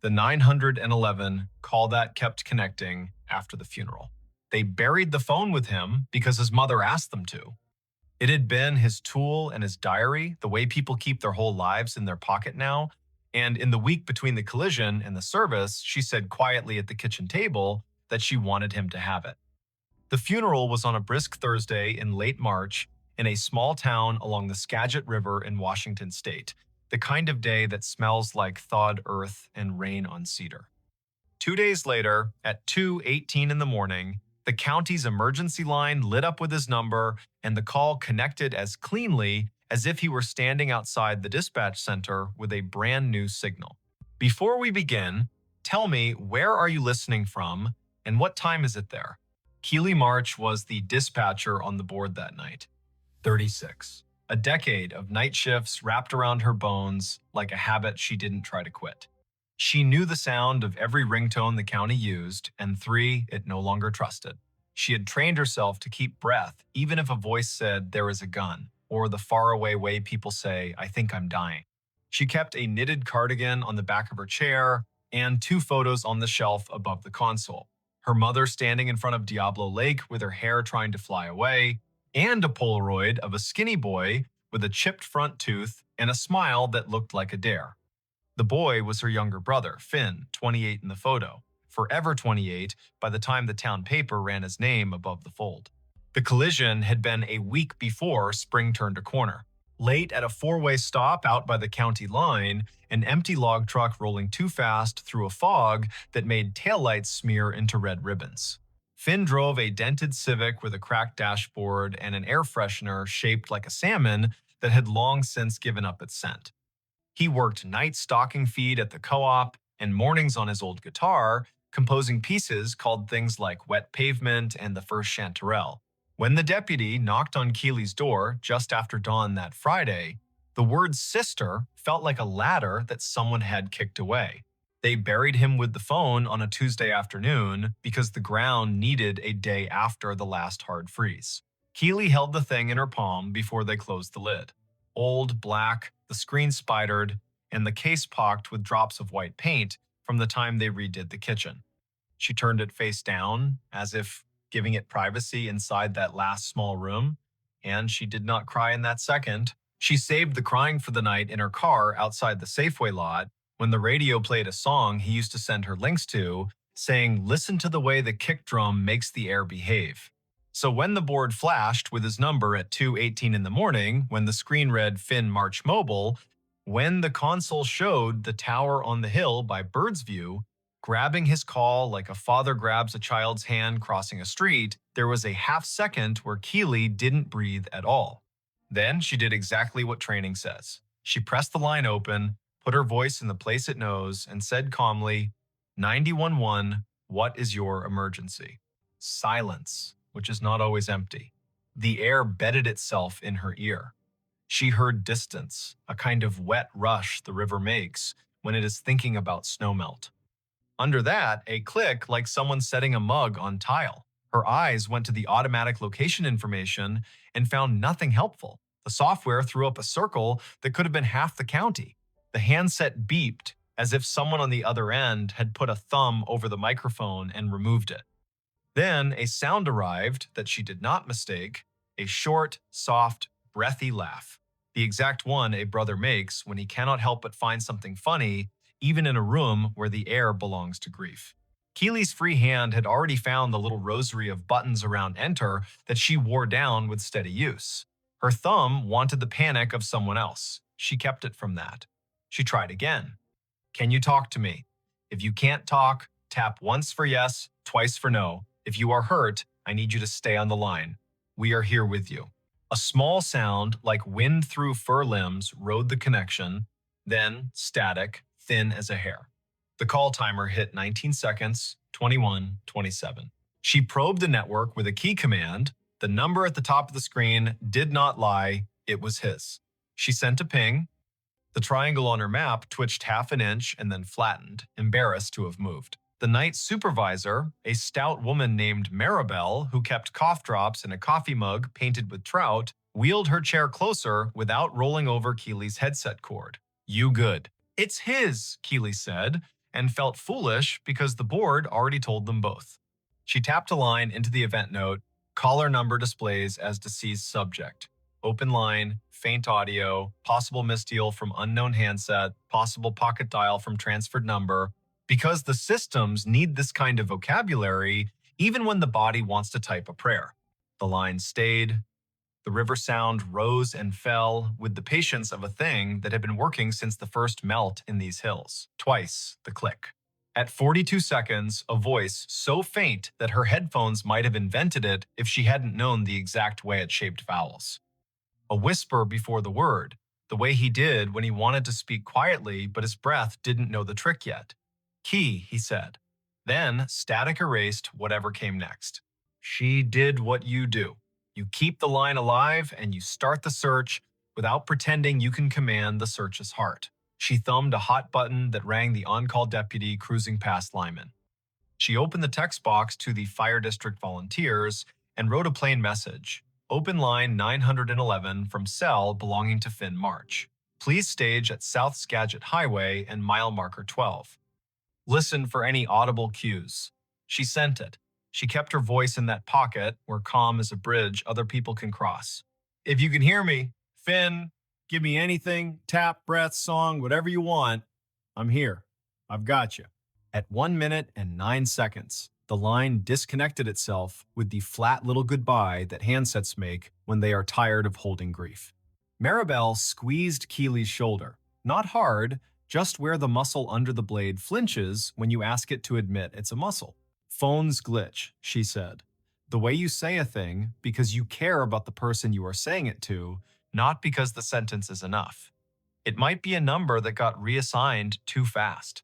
The 911 call that kept connecting after the funeral. They buried the phone with him because his mother asked them to. It had been his tool and his diary, the way people keep their whole lives in their pocket now. And in the week between the collision and the service, she said quietly at the kitchen table that she wanted him to have it. The funeral was on a brisk Thursday in late March in a small town along the Skagit River in Washington state, the kind of day that smells like thawed earth and rain on cedar. 2 days later, at 2:18 in the morning, the county's emergency line lit up with his number and the call connected as cleanly as if he were standing outside the dispatch center with a brand new signal. Before we begin, tell me, where are you listening from and what time is it there? Keely March was the dispatcher on the board that night. 36. A decade of night shifts wrapped around her bones like a habit she didn't try to quit. She knew the sound of every ringtone the county used, and 3 it no longer trusted. She had trained herself to keep breath even if a voice said there is a gun, or the faraway way people say, I think I'm dying. She kept a knitted cardigan on the back of her chair and 2 photos on the shelf above the console. Her mother standing in front of Diablo Lake with her hair trying to fly away, and a Polaroid of a skinny boy with a chipped front tooth and a smile that looked like a dare. The boy was her younger brother, Finn, 28 in the photo, forever 28 by the time the town paper ran his name above the fold. The collision had been a week before spring turned a corner. Late at a 4-way stop out by the county line, an empty log truck rolling too fast through a fog that made taillights smear into red ribbons. Finn drove a dented Civic with a cracked dashboard and an air freshener shaped like a salmon that had long since given up its scent. He worked night stocking feed at the co-op and mornings on his old guitar, composing pieces called things like Wet Pavement and The First Chanterelle. When the deputy knocked on Keely's door just after dawn that Friday, the word sister felt like a ladder that someone had kicked away. They buried him with the phone on a Tuesday afternoon because the ground needed a day after the last hard freeze. Keely held the thing in her palm before they closed the lid. Old, black, the screen spidered, and the case pocked with drops of white paint from the time they redid the kitchen. She turned it face down, as if giving it privacy inside that last small room, and she did not cry in that second. She saved the crying for the night in her car outside the Safeway lot when the radio played a song he used to send her links to, saying, "Listen to the way the kick drum makes the air behave." So when the board flashed with his number at 2:18 in the morning, when the screen read Finn March Mobile, when the console showed the tower on the hill by bird's view, grabbing his call like a father grabs a child's hand crossing a street, there was a half second where Keely didn't breathe at all. Then she did exactly what training says. She pressed the line open, put her voice in the place it knows, and said calmly, 911, what is your emergency? Silence, which is not always empty. The air bedded itself in her ear. She heard distance, a kind of wet rush the river makes when it is thinking about snowmelt. Under that, a click like someone setting a mug on tile. Her eyes went to the automatic location information and found nothing helpful. The software threw up a circle that could have been half the county. The handset beeped as if someone on the other end had put a thumb over the microphone and removed it. Then a sound arrived that she did not mistake, a short, soft, breathy laugh. The exact one a brother makes when he cannot help but find something funny, even in a room where the air belongs to grief. Keely's free hand had already found the little rosary of buttons around enter that she wore down with steady use. Her thumb wanted the panic of someone else. She kept it from that. She tried again. Can you talk to me? If you can't talk, tap once for yes, twice for no. If you are hurt, I need you to stay on the line. We are here with you. A small sound like wind through fur limbs rode the connection, then static, thin as a hair. The call timer hit 19 seconds, 21, 27. She probed the network with a key command. The number at the top of the screen did not lie, it was his. She sent a ping. The triangle on her map twitched half an inch and then flattened, embarrassed to have moved. The night supervisor, a stout woman named MrBall, who kept cough drops in a coffee mug painted with trout, wheeled her chair closer without rolling over Keely's headset cord. You good. It's his, Keely said, and felt foolish because the board already told them both. She tapped a line into the event note. Caller number displays as deceased subject. Open line, faint audio, possible misdeal from unknown handset, possible pocket dial from transferred number. Because the systems need this kind of vocabulary even when the body wants to type a prayer. The line stayed. The river sound rose and fell with the patience of a thing that had been working since the first melt in these hills. Twice the click. At 42 seconds, a voice so faint that her headphones might have invented it if she hadn't known the exact way it shaped vowels. A whisper before the word, the way he did when he wanted to speak quietly but his breath didn't know the trick yet. Key, he said. Then static erased whatever came next. She did what you do. You keep the line alive and you start the search without pretending you can command the search's heart. She thumbed a hot button that rang the on-call deputy cruising past Lyman. She opened the text box to the Fire District volunteers and wrote a plain message. Open line 911 from cell belonging to Finn March. Please stage at South Skagit Highway and mile marker 12. Listen for any audible cues. She sent it. She kept her voice in that pocket where calm is a bridge other people can cross. If you can hear me, Finn, give me anything, tap, breath, song, whatever you want. I'm here. I've got you. At 1 minute and 9 seconds, the line disconnected itself with the flat little goodbye that handsets make when they are tired of holding grief. MrBall squeezed Keely's shoulder. Not hard, just where the muscle under the blade flinches when you ask it to admit it's a muscle. Phones glitch, she said. The way you say a thing because you care about the person you are saying it to, not because the sentence is enough. It might be a number that got reassigned too fast.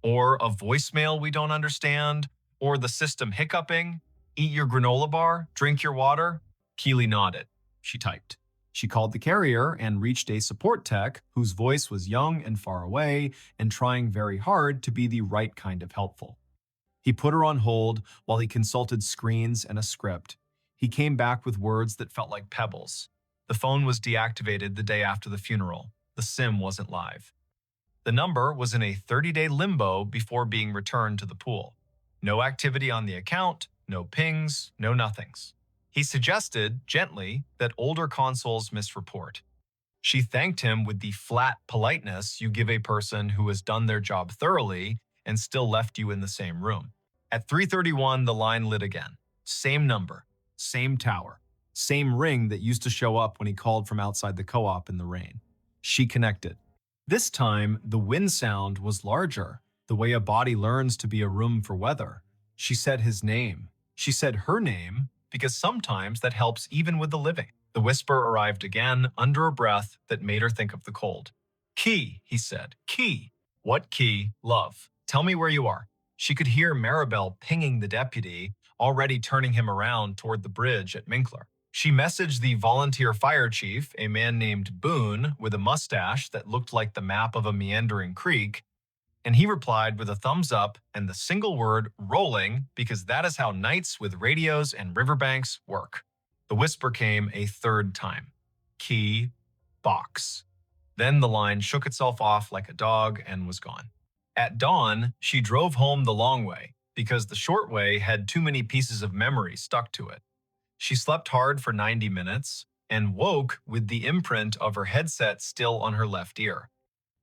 Or a voicemail we don't understand, or the system hiccuping. Eat your granola bar, drink your water. Keely nodded. She typed. She called the carrier and reached a support tech whose voice was young and far away and trying very hard to be the right kind of helpful. He put her on hold while he consulted screens and a script. He came back with words that felt like pebbles. The phone was deactivated the day after the funeral. The SIM wasn't live. The number was in a 30-day limbo before being returned to the pool. No activity on the account, no pings, no nothings. He suggested, gently, that older consoles misreport. She thanked him with the flat politeness you give a person who has done their job thoroughly and still left you in the same room. At 3:31, the line lit again. Same number, same tower, same ring that used to show up when he called from outside the co-op in the rain. She connected. This time, the wind sound was larger, the way a body learns to be a room for weather. She said his name. She said her name, because sometimes that helps even with the living. The whisper arrived again, under a breath that made her think of the cold. Key, he said. Key. What key? Love. Tell me where you are. She could hear MrBall pinging the deputy, already turning him around toward the bridge at Minkler. She messaged the volunteer fire chief, a man named Boone with a mustache that looked like the map of a meandering creek, and he replied with a thumbs up and the single word rolling because that is how nights with radios and riverbanks work. The whisper came a third time. Key, box. Then the line shook itself off like a dog and was gone. At dawn, she drove home the long way because the short way had too many pieces of memory stuck to it. She slept hard for 90 minutes and woke with the imprint of her headset still on her left ear.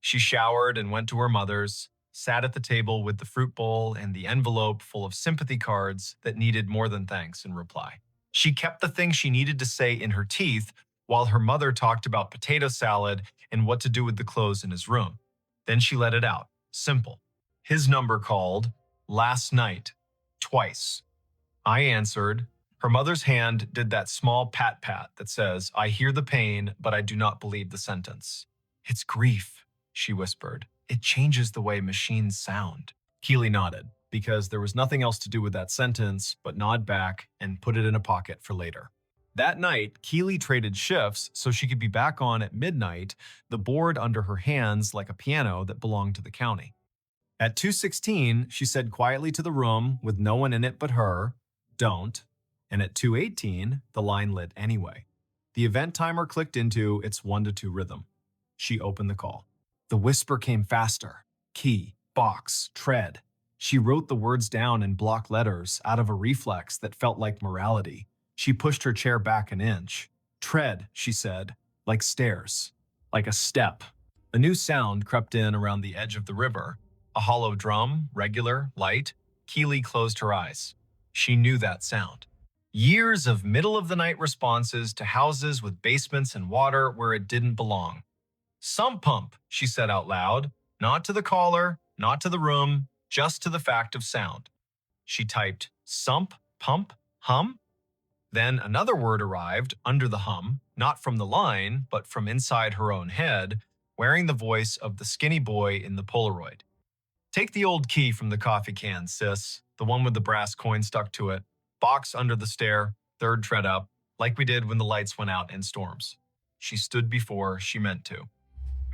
She showered and went to her mother's, sat at the table with the fruit bowl and the envelope full of sympathy cards that needed more than thanks in reply. She kept the things she needed to say in her teeth while her mother talked about potato salad and what to do with the clothes in his room. Then she let it out. Simple. His number called, last night, twice. I answered. Her mother's hand did that small pat-pat that says, I hear the pain, but I do not believe the sentence. It's grief, she whispered. It changes the way machines sound. Keely nodded, because there was nothing else to do with that sentence but nod back and put it in a pocket for later. That night, Keely traded shifts so she could be back on at midnight, the board under her hands like a piano that belonged to the county. At 2:16, she said quietly to the room with no one in it but her, don't. And at 2:18, the line lit anyway. The event timer clicked into its 1 to 2 rhythm. She opened the call. The whisper came faster. Key, box, tread. She wrote the words down in block letters out of a reflex that felt like morality. She pushed her chair back an inch. Tread, she said, like stairs, like a step. A new sound crept in around the edge of the river. A hollow drum, regular, light. Keely closed her eyes. She knew that sound. Years of middle-of-the-night responses to houses with basements and water where it didn't belong. Sump pump, she said out loud, not to the caller, not to the room, just to the fact of sound. She typed sump, pump, hum. Then another word arrived under the hum, not from the line, but from inside her own head, wearing the voice of the skinny boy in the Polaroid. Take the old key from the coffee can, sis, the one with the brass coin stuck to it. Box under the stair, third tread up, like we did when the lights went out in storms. She stood before she meant to.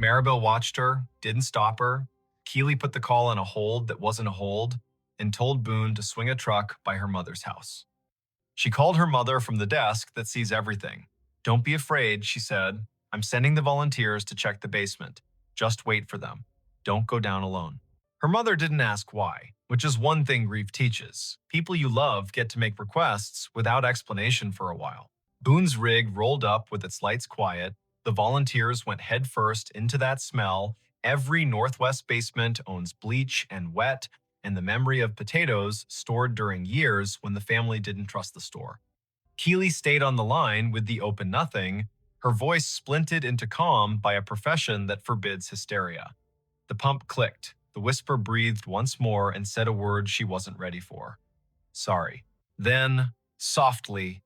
Maribel watched her, didn't stop her. Keely put the call on a hold that wasn't a hold and told Boone to swing a truck by her mother's house. She called her mother from the desk that sees everything. Don't be afraid, she said. I'm sending the volunteers to check the basement. Just wait for them. Don't go down alone. Her mother didn't ask why, which is one thing grief teaches. People you love get to make requests without explanation for a while. Boone's rig rolled up with its lights quiet. The volunteers went headfirst into that smell. Every Northwest basement owns bleach and wet and the memory of potatoes stored during years when the family didn't trust the store. Keely stayed on the line with the open nothing, her voice splinted into calm by a profession that forbids hysteria. The pump clicked. The whisper breathed once more and said a word she wasn't ready for. Sorry. Then, softly,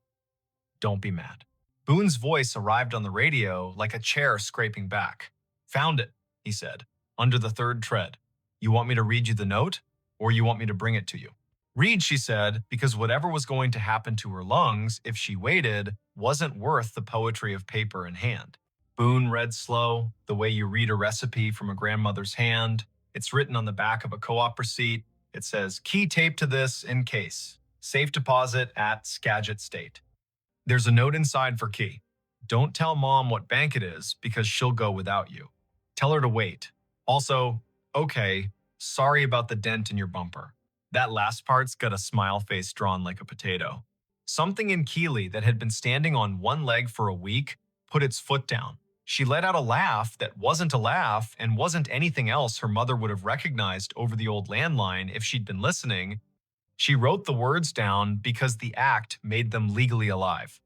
don't be mad. Boone's voice arrived on the radio like a chair scraping back. Found it, he said, under the third tread. You want me to read you the note, or you want me to bring it to you? Read, she said, because whatever was going to happen to her lungs if she waited wasn't worth the poetry of paper in hand. Boone read slow, the way you read a recipe from a grandmother's hand. It's written on the back of a co-op receipt. It says, key tape to this in case. Safe deposit at Skagit State. There's a note inside for Key. Don't tell Mom what bank it is because she'll go without you. Tell her to wait. Also, okay, sorry about the dent in your bumper. That last part's got a smile face drawn like a potato. Something in Keely that had been standing on one leg for a week put its foot down. She let out a laugh that wasn't a laugh and wasn't anything else her mother would have recognized over the old landline if she'd been listening. She wrote the words down because the act made them legally alive.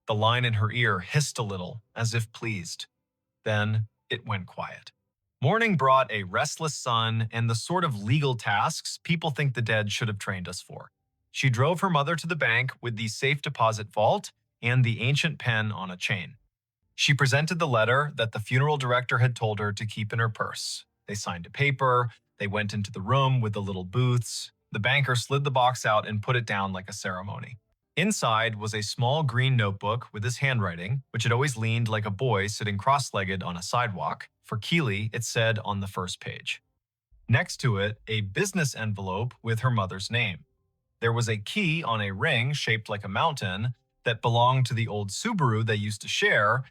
The line in her ear hissed a little, as if pleased. Then it went quiet. Morning brought a restless sun and the sort of legal tasks people think the dead should have trained us for. She drove her mother to the bank with the safe deposit vault and the ancient pen on a chain. She presented the letter that the funeral director had told her to keep in her purse. They signed a paper. They went into the room with the little booths. The banker slid the box out and put it down like a ceremony. Inside was a small green notebook with his handwriting, which had always leaned like a boy sitting cross-legged on a sidewalk. For Keely, it said on the first page. Next to it, a business envelope with her mother's name. There was a key on a ring shaped like a mountain that belonged to the old Subaru they used to share,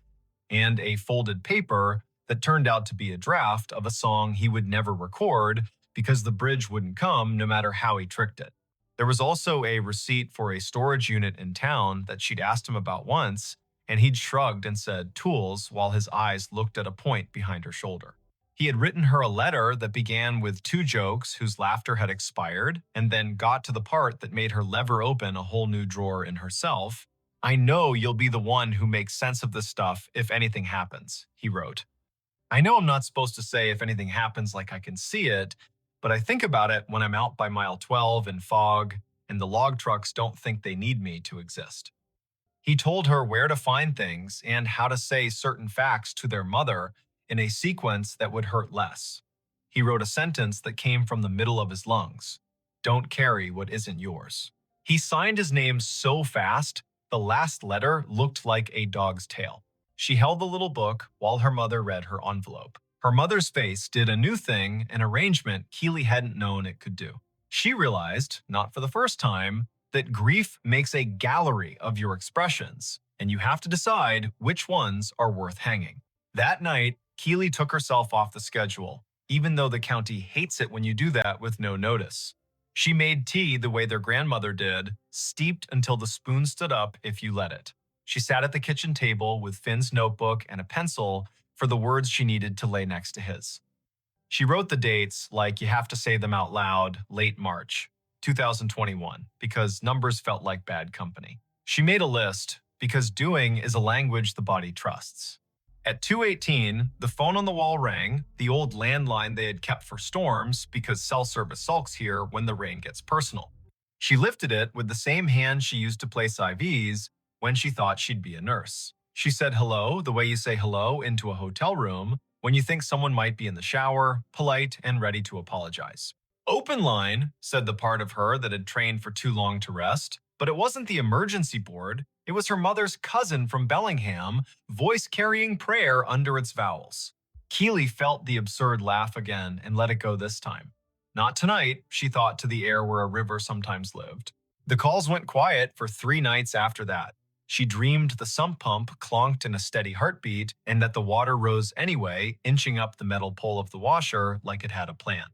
and a folded paper that turned out to be a draft of a song he would never record because the bridge wouldn't come no matter how he tricked it. There was also a receipt for a storage unit in town that she'd asked him about once, and he'd shrugged and said tools while his eyes looked at a point behind her shoulder. He had written her a letter that began with two jokes whose laughter had expired and then got to the part that made her lever open a whole new drawer in herself. I know you'll be the one who makes sense of this stuff if anything happens, he wrote. I know I'm not supposed to say if anything happens like I can see it, but I think about it when I'm out by mile 12 in fog and the log trucks don't think they need me to exist. He told her where to find things and how to say certain facts to their mother in a sequence that would hurt less. He wrote a sentence that came from the middle of his lungs. Don't carry what isn't yours. He signed his name so fast, the last letter looked like a dog's tail. She held the little book while her mother read her envelope. Her mother's face did a new thing, an arrangement Keely hadn't known it could do. She realized, not for the first time, that grief makes a gallery of your expressions, and you have to decide which ones are worth hanging. That night, Keely took herself off the schedule. even though the county hates it when you do that with no notice. She made tea the way their grandmother did, steeped until the spoon stood up if you let it. She sat at the kitchen table with Finn's notebook and a pencil for the words she needed to lay next to his. She wrote the dates like you have to say them out loud, late March, 2021, because numbers felt like bad company. She made a list because doing is a language the body trusts. At 2:18, the phone on the wall rang, the old landline they had kept for storms because cell service sulks here when the rain gets personal. She lifted it with the same hand she used to place IVs when she thought she'd be a nurse. She said hello the way you say hello into a hotel room when you think someone might be in the shower, polite and ready to apologize. Open line, said the part of her that had trained for too long to rest, but it wasn't the emergency board. It was her mother's cousin from Bellingham, voice carrying prayer under its vowels. Keely felt the absurd laugh again and let it go this time. Not tonight, she thought to the air where a river sometimes lived. The calls went quiet for 3 nights after that. She dreamed the sump pump clonked in a steady heartbeat and that the water rose anyway, inching up the metal pole of the washer like it had a plan.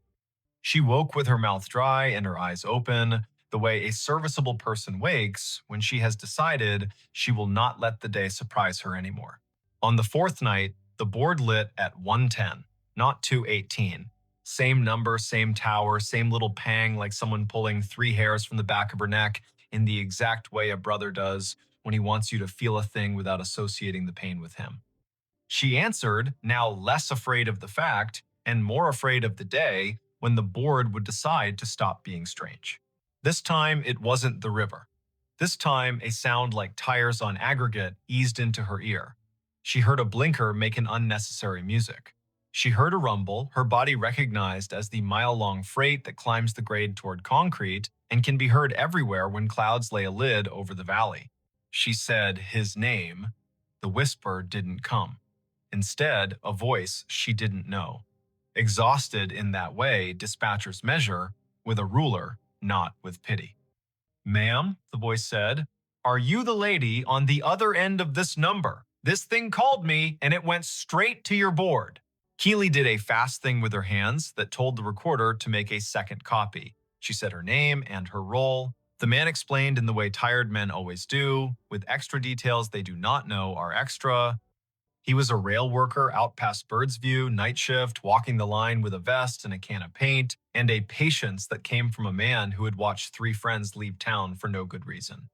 She woke with her mouth dry and her eyes open, the way a serviceable person wakes when she has decided she will not let the day surprise her anymore. On the 4th night, the board lit at 1:10, not 2:18. Same number, same tower, same little pang like someone pulling 3 hairs from the back of her neck in the exact way a brother does when he wants you to feel a thing without associating the pain with him. She answered, now less afraid of the fact and more afraid of the day when the board would decide to stop being strange. This time, it wasn't the river. This time, a sound like tires on aggregate eased into her ear. She heard a blinker make an unnecessary music. She heard a rumble her body recognized as the mile-long freight that climbs the grade toward concrete and can be heard everywhere when clouds lay a lid over the valley. She said his name. The whisper didn't come. Instead, a voice she didn't know. Exhausted in that way dispatchers measure, with a ruler, not with pity. Ma'am, the voice said, are you the lady on the other end of this number? This thing called me and it went straight to your board. Keely did a fast thing with her hands that told the recorder to make a second copy. She said her name and her role. The man explained in the way tired men always do, with extra details they do not know are extra. He was a rail worker out past Birdsview, night shift, walking the line with a vest and a can of paint, and a patience that came from a man who had watched 3 friends leave town for no good reason.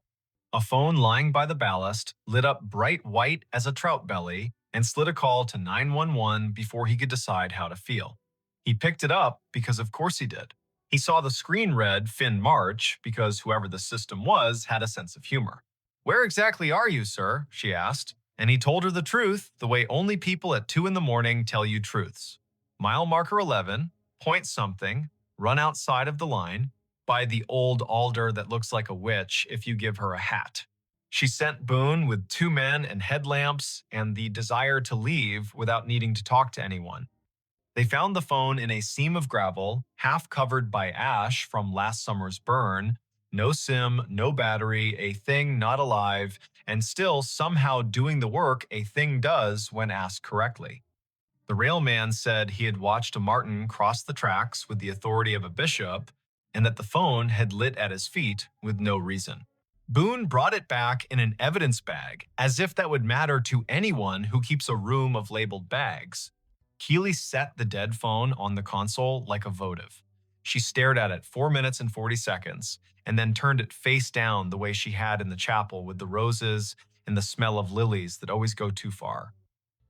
A phone lying by the ballast lit up bright white as a trout belly and slid a call to 911 before he could decide how to feel. He picked it up because of course he did. He saw the screen read Finn March because whoever the system was had a sense of humor. Where exactly are you, sir? She asked. And he told her the truth, the way only people at 2 in the morning tell you truths. Mile marker 11, point something, run outside of the line, by the old alder that looks like a witch if you give her a hat. She sent Boone with 2 men and headlamps and the desire to leave without needing to talk to anyone. They found the phone in a seam of gravel, half covered by ash from last summer's burn, no SIM, no battery, a thing not alive, and still somehow doing the work a thing does when asked correctly. The railman said he had watched a martin cross the tracks with the authority of a bishop, and that the phone had lit at his feet with no reason. Boone brought it back in an evidence bag, as if that would matter to anyone who keeps a room of labeled bags. Keely set the dead phone on the console like a votive. She stared at it 4 minutes and 40 seconds, and then turned it face down the way she had in the chapel with the roses and the smell of lilies that always go too far.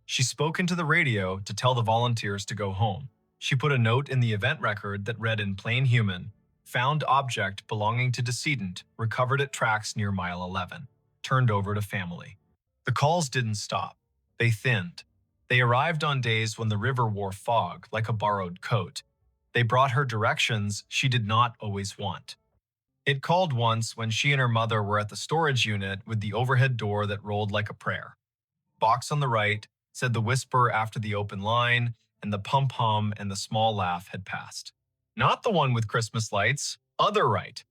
She spoke into the radio to tell the volunteers to go home. She put a note in the event record that read in plain human, found object belonging to decedent, recovered at tracks near mile 11, turned over to family. The calls didn't stop. They thinned. They arrived on days when the river wore fog like a borrowed coat. They brought her directions she did not always want. It called once when she and her mother were at the storage unit with the overhead door that rolled like a prayer. Box on the right, said the whisper after the open line, and the pump hum and the small laugh had passed. Not the one with Christmas lights, other right.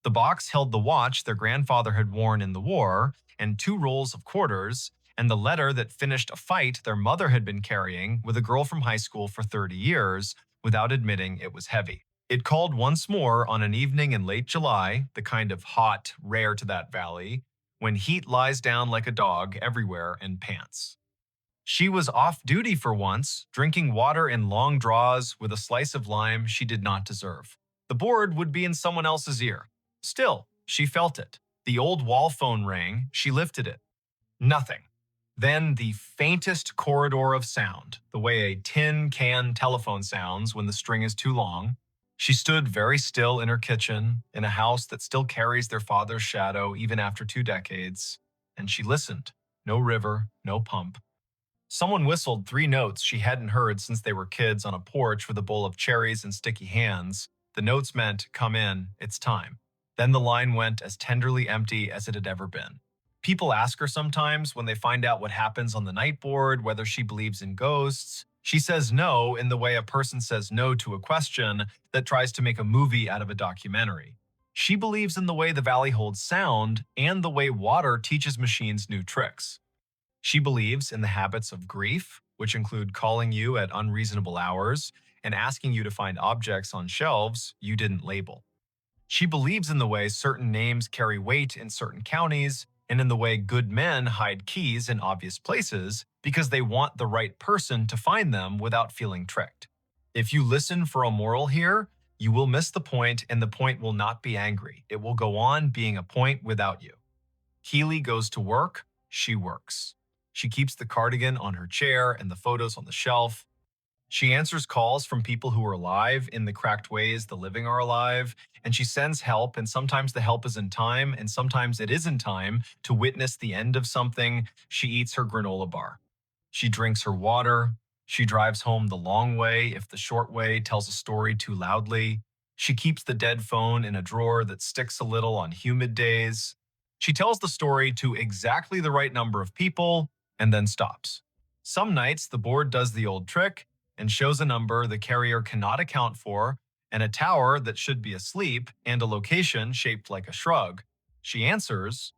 The box held the watch their grandfather had worn in the war, and 2 rolls of quarters, and the letter that finished a fight their mother had been carrying with a girl from high school for 30 years without admitting it was heavy. It called once more on an evening in late July, the kind of hot rare to that valley, when heat lies down like a dog everywhere and pants. She was off duty for once, drinking water in long draws with a slice of lime she did not deserve. The board would be in someone else's ear. Still, she felt it. The old wall phone rang, she lifted it. Nothing. Then the faintest corridor of sound, the way a tin can telephone sounds when the string is too long. She stood very still in her kitchen, in a house that still carries their father's shadow even after 2 decades, and she listened. No river, no pump. Someone whistled 3 notes she hadn't heard since they were kids on a porch with a bowl of cherries and sticky hands. The notes meant, "Come in, it's time." Then the line went as tenderly empty as it had ever been. People ask her sometimes when they find out what happens on the night board, whether she believes in ghosts. She says no in the way a person says no to a question that tries to make a movie out of a documentary. She believes in the way the valley holds sound and the way water teaches machines new tricks. She believes in the habits of grief, which include calling you at unreasonable hours and asking you to find objects on shelves you didn't label. She believes in the way certain names carry weight in certain counties and in the way good men hide keys in obvious places because they want the right person to find them without feeling tricked. If you listen for a moral here, you will miss the point and the point will not be angry. It will go on being a point without you. Keely goes to work, she works. She keeps the cardigan on her chair and the photos on the shelf. She answers calls from people who are alive in the cracked ways the living are alive, and she sends help, and sometimes the help is in time, and sometimes it is in time to witness the end of something. She eats her granola bar. She drinks her water. She drives home the long way if the short way tells a story too loudly. She keeps the dead phone in a drawer that sticks a little on humid days. She tells the story to exactly the right number of people and then stops. Some nights the board does the old trick and shows a number the carrier cannot account for and a tower that should be asleep and a location shaped like a shrug. She answers.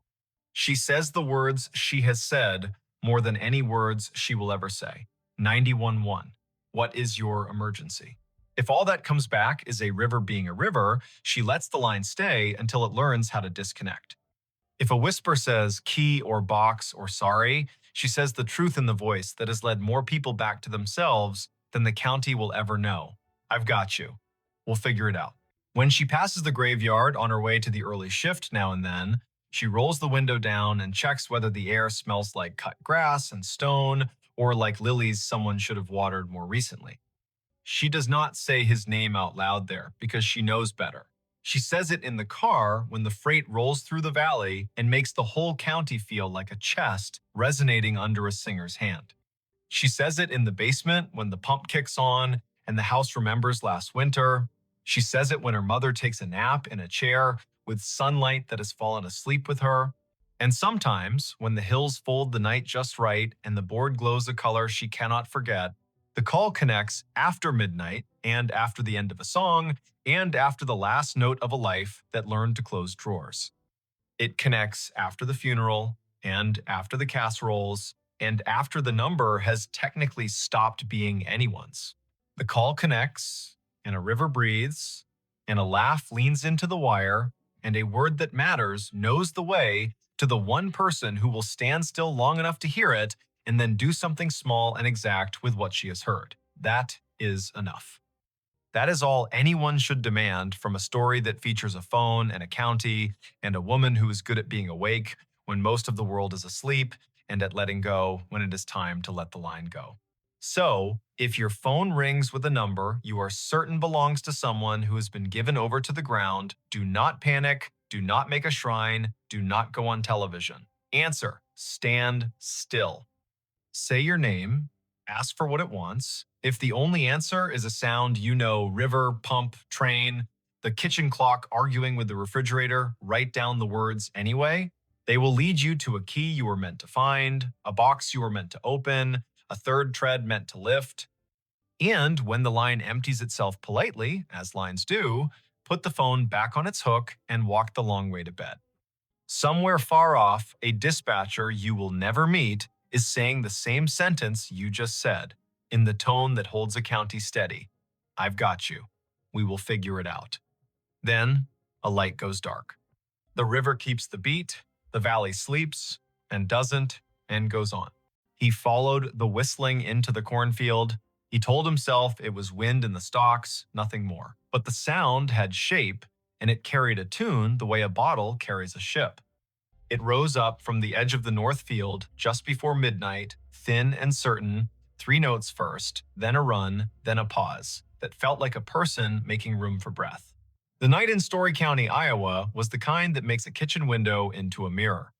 She says the words she has said more than any words she will ever say. 911. What is your emergency? If all that comes back is a river being a river, she lets the line stay until it learns how to disconnect. If a whisper says key or box or sorry, she says the truth in the voice that has led more people back to themselves than the county will ever know. I've got you. We'll figure it out. When she passes the graveyard on her way to the early shift now and then, she rolls the window down and checks whether the air smells like cut grass and stone or like lilies someone should have watered more recently. She does not say his name out loud there because she knows better. She says it in the car when the freight rolls through the valley and makes the whole county feel like a chest resonating under a singer's hand. She says it in the basement when the pump kicks on and the house remembers last winter. She says it when her mother takes a nap in a chair with sunlight that has fallen asleep with her. And sometimes, when the hills fold the night just right and the board glows a color she cannot forget, the call connects after midnight and after the end of a song and after the last note of a life that learned to close drawers. It connects after the funeral and after the casseroles and after the number has technically stopped being anyone's. The call connects, and a river breathes, and a laugh leans into the wire, and a word that matters knows the way to the one person who will stand still long enough to hear it and then do something small and exact with what she has heard. That is enough. That is all anyone should demand from a story that features a phone and a county and a woman who is good at being awake when most of the world is asleep and at letting go when it is time to let the line go. So, if your phone rings with a number you are certain belongs to someone who has been given over to the ground, do not panic, do not make a shrine, do not go on television. Answer, stand still. Say your name, ask for what it wants. If the only answer is a sound you know, river, pump, train, the kitchen clock arguing with the refrigerator, write down the words anyway. They will lead you to a key you were meant to find, a box you were meant to open, a third tread meant to lift. And when the line empties itself politely, as lines do, put the phone back on its hook and walk the long way to bed. Somewhere far off, a dispatcher you will never meet is saying the same sentence you just said, in the tone that holds a county steady. I've got you. We will figure it out. Then, a light goes dark. The river keeps the beat, the valley sleeps, and doesn't, and goes on. He followed the whistling into the cornfield. He told himself it was wind in the stalks, nothing more. But the sound had shape, and it carried a tune the way a bottle carries a ship. It rose up from the edge of the north field just before midnight, thin and certain, 3 notes first, then a run, then a pause, that felt like a person making room for breath. The night in Story County, Iowa, was the kind that makes a kitchen window into a mirror.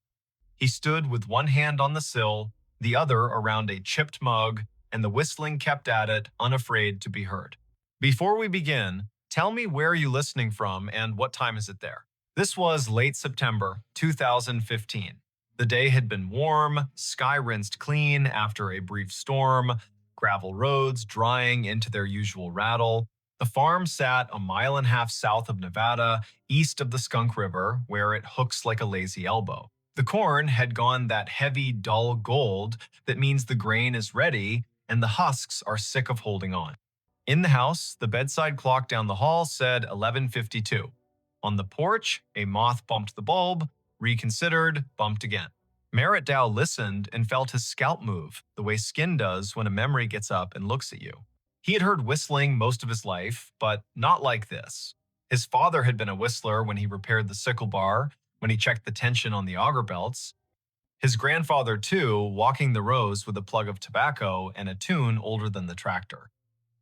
He stood with one hand on the sill, the other around a chipped mug, and the whistling kept at it, unafraid to be heard. Before we begin, tell me where you're listening from and what time is it there? This was late September 2015. The day had been warm, sky rinsed clean after a brief storm, gravel roads drying into their usual rattle. The farm sat a mile and a half south of Nevada, east of the Skunk River, where it hooks like a lazy elbow. The corn had gone that heavy, dull gold that means the grain is ready and the husks are sick of holding on. In the house, the bedside clock down the hall said 11:52. On the porch, a moth bumped the bulb, reconsidered, bumped again. Merritt Dow listened and felt his scalp move, the way skin does when a memory gets up and looks at you. He had heard whistling most of his life, but not like this. His father had been a whistler when he repaired the sickle bar, when he checked the tension on the auger belts. His grandfather, too, walking the rows with a plug of tobacco and a tune older than the tractor.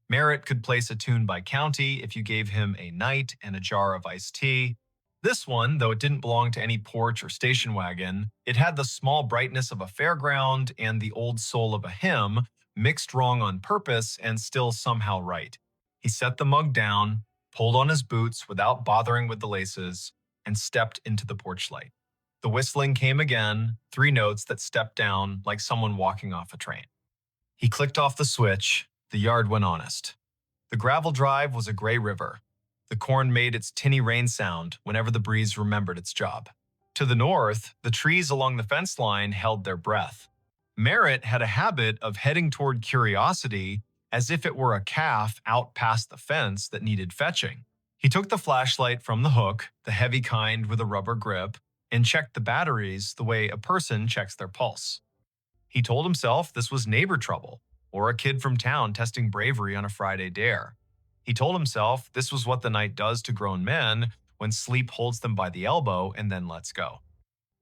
Merritt could place a tune by county if you gave him a night and a jar of iced tea. This one, though it didn't belong to any porch or station wagon, it had the small brightness of a fairground and the old soul of a hymn, mixed wrong on purpose and still somehow right. He set the mug down, pulled on his boots without bothering with the laces, and stepped into the porch light. The whistling came again, 3 notes that stepped down like someone walking off a train. He clicked off the switch. The yard went honest. The gravel drive was a gray river. The corn made its tinny rain sound whenever the breeze remembered its job. To the north, the trees along the fence line held their breath. Merritt had a habit of heading toward curiosity as if it were a calf out past the fence that needed fetching. He took the flashlight from the hook, the heavy kind with a rubber grip, and checked the batteries the way a person checks their pulse. He told himself this was neighbor trouble, or a kid from town testing bravery on a Friday dare. He told himself this was what the night does to grown men when sleep holds them by the elbow and then lets go.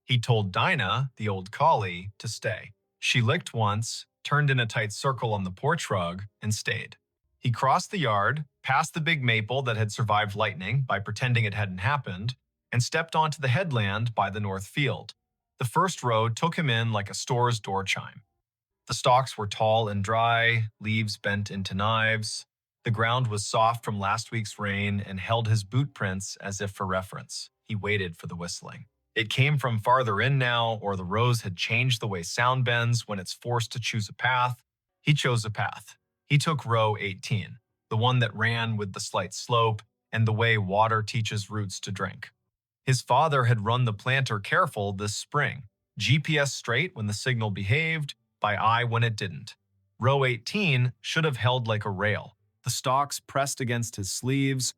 He told Dinah, the old collie, to stay. She licked once, turned in a tight circle on the porch rug, and stayed. He crossed the yard, past the big maple that had survived lightning by pretending it hadn't happened, and stepped onto the headland by the north field. The first road took him in like a store's door chime. The stalks were tall and dry, leaves bent into knives. The ground was soft from last week's rain and held his boot prints as if for reference. He waited for the whistling. It came from farther in now, or the rows had changed the way sound bends when it's forced to choose a path. He chose a path. He took row 18, the one that ran with the slight slope and the way water teaches roots to drink. His father had run the planter careful this spring, GPS straight when the signal behaved, by eye when it didn't. Row 18 should have held like a rail. The stalks pressed against his sleeves.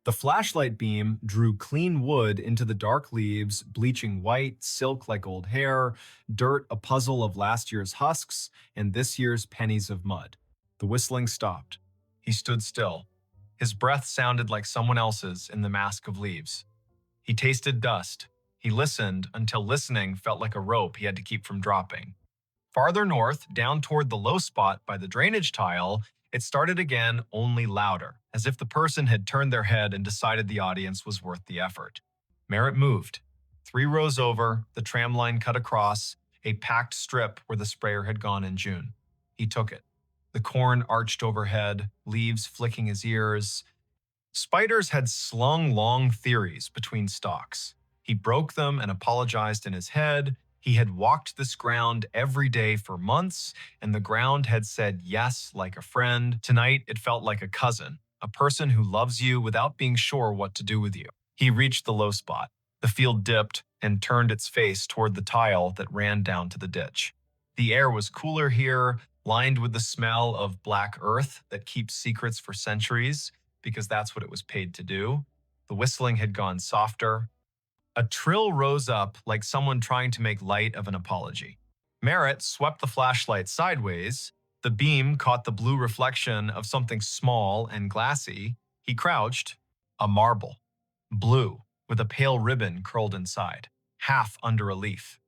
The flashlight beam drew clean wood into the dark leaves, bleaching white, silk like old hair, dirt a puzzle of last year's husks, and this year's pennies of mud. The whistling stopped. He stood still. His breath sounded like someone else's in the mask of leaves. He tasted dust. He listened until listening felt like a rope he had to keep from dropping. Farther north, down toward the low spot by the drainage tile, it started again, only louder, as if the person had turned their head and decided the audience was worth the effort. Merritt moved. 3 rows over, the tram line cut across, a packed strip where the sprayer had gone in June. He took it. The corn arched overhead, leaves flicking his ears. Spiders had slung long theories between stalks. He broke them and apologized in his head. He had walked this ground every day for months, and the ground had said yes like a friend. Tonight, it felt like a cousin, a person who loves you without being sure what to do with you. He reached the low spot. The field dipped and turned its face toward the tile that ran down to the ditch. The air was cooler here, lined with the smell of black earth that keeps secrets for centuries, because that's what it was paid to do. The whistling had gone softer. A trill rose up like someone trying to make light of an apology. Merritt swept the flashlight sideways. The beam caught the blue reflection of something small and glassy. He crouched. A marble. Blue, with a pale ribbon curled inside, half under a leaf.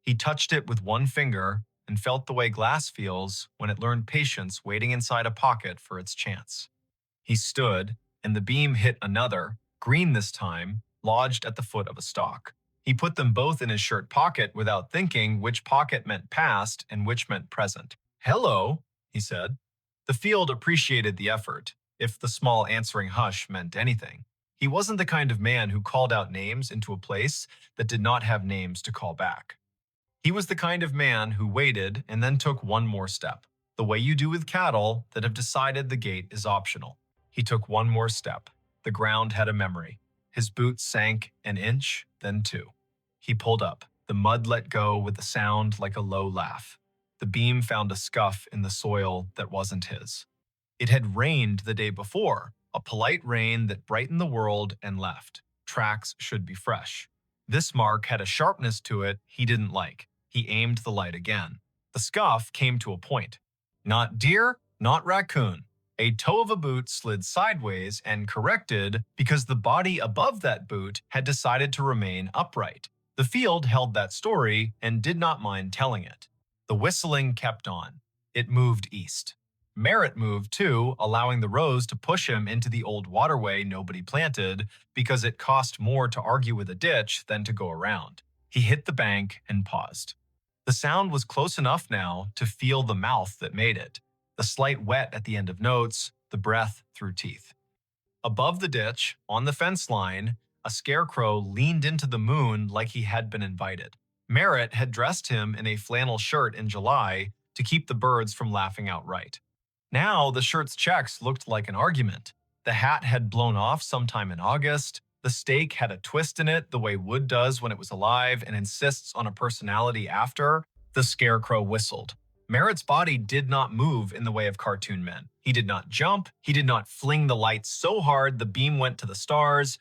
He touched it with one finger and felt the way glass feels when it learned patience waiting inside a pocket for its chance. He stood, and the beam hit another, green this time, lodged at the foot of a stalk. He put them both in his shirt pocket without thinking which pocket meant past and which meant present. "Hello," he said. The field appreciated the effort, if the small answering hush meant anything. He wasn't the kind of man who called out names into a place that did not have names to call back. He was the kind of man who waited and then took one more step, the way you do with cattle that have decided the gate is optional. He took one more step. The ground had a memory. His boots sank an inch, then two. He pulled up. The mud let go with a sound like a low laugh. The beam found a scuff in the soil that wasn't his. It had rained the day before, a polite rain that brightened the world and left. Tracks should be fresh. This mark had a sharpness to it he didn't like. He aimed the light again. The scuff came to a point. Not deer, not raccoon. A toe of a boot slid sideways and corrected because the body above that boot had decided to remain upright. The field held that story and did not mind telling it. The whistling kept on. It moved east. Merritt moved too, allowing the rows to push him into the old waterway nobody planted because it cost more to argue with a ditch than to go around. He hit the bank and paused. The sound was close enough now to feel the mouth that made it, the slight wet at the end of notes, the breath through teeth. Above the ditch, on the fence line, a scarecrow leaned into the moon like he had been invited. Merritt had dressed him in a flannel shirt in July to keep the birds from laughing outright. Now the shirt's checks looked like an argument. The hat had blown off sometime in August. The steak had a twist in it the way wood does when it was alive and insists on a personality after. The scarecrow whistled. Merritt's body did not move in the way of cartoon men. He did not jump. He did not fling the light so hard the beam went to the stars.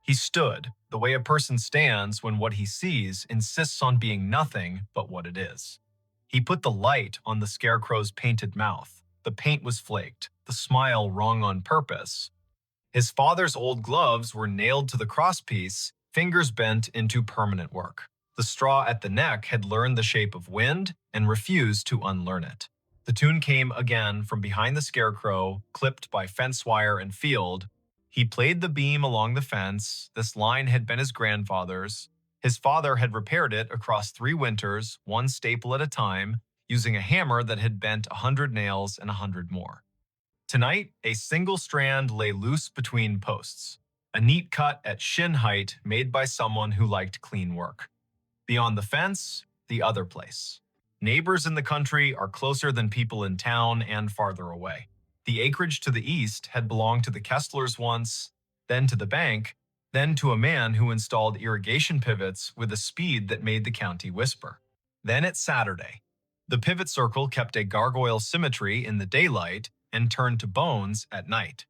He stood, the way a person stands when what he sees insists on being nothing but what it is. He put the light on the scarecrow's painted mouth. The paint was flaked, the smile wrong on purpose. His father's old gloves were nailed to the crosspiece, fingers bent into permanent work. The straw at the neck had learned the shape of wind and refused to unlearn it. The tune came again from behind the scarecrow, clipped by fence wire and field. He played the beam along the fence. This line had been his grandfather's. His father had repaired it across 3 winters, one staple at a time, using a hammer that had bent 100 nails and 100 more. Tonight, a single strand lay loose between posts, a neat cut at shin height made by someone who liked clean work. Beyond the fence, the other place. Neighbors in the country are closer than people in town and farther away. The acreage to the east had belonged to the Kesslers once, then to the bank, then to a man who installed irrigation pivots with a speed that made the county whisper. Then it's Saturday. The pivot circle kept a gargoyle symmetry in the daylight and turned to bones at night.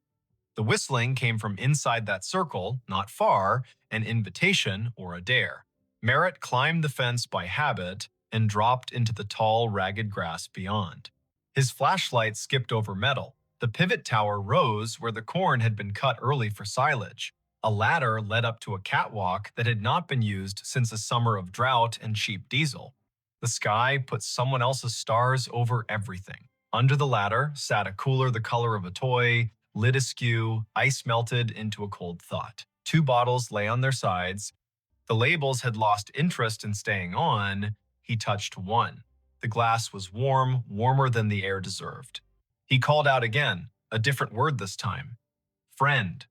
The whistling came from inside that circle, not far, an invitation or a dare. Merritt climbed the fence by habit and dropped into the tall, ragged grass beyond. His flashlight skipped over metal. The pivot tower rose where the corn had been cut early for silage. A ladder led up to a catwalk that had not been used since a summer of drought and cheap diesel. The sky put someone else's stars over everything. Under the ladder sat a cooler the color of a toy, lid askew, ice melted into a cold thought. 2 bottles lay on their sides. The labels had lost interest in staying on. He touched one. The glass was warm, warmer than the air deserved. He called out again, a different word this time. "Friend."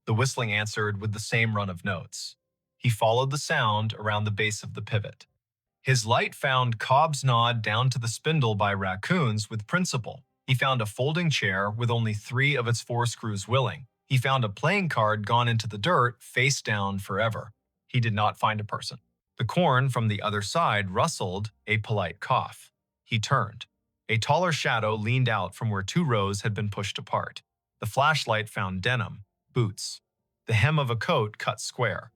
The whistling answered with the same run of notes. He followed the sound around the base of the pivot. His light found Cobb's nod down to the spindle by raccoons with principle. He found a folding chair with only 3 of its 4 screws willing. He found a playing card gone into the dirt, face down forever. He did not find a person. The corn from the other side rustled, a polite cough. He turned. A taller shadow leaned out from where two rows had been pushed apart. The flashlight found denim, boots, the hem of a coat cut square.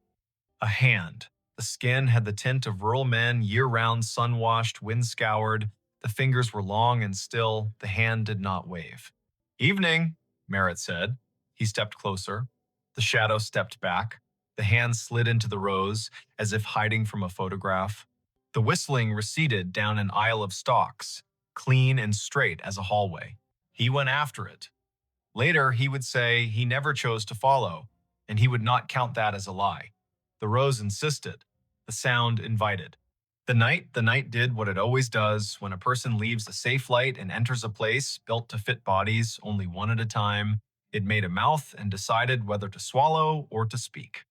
A hand. The skin had the tint of rural men, year-round, sun-washed, wind-scoured. The fingers were long and still. The hand did not wave. "Evening," Merritt said. He stepped closer. The shadow stepped back. The hand slid into the rows, as if hiding from a photograph. The whistling receded down an aisle of stalks, clean and straight as a hallway. He went after it. Later, he would say he never chose to follow, and he would not count that as a lie. The rows insisted. The sound invited. The night did what it always does when a person leaves a safe light and enters a place built to fit bodies only one at a time. It made a mouth and decided whether to swallow or to speak.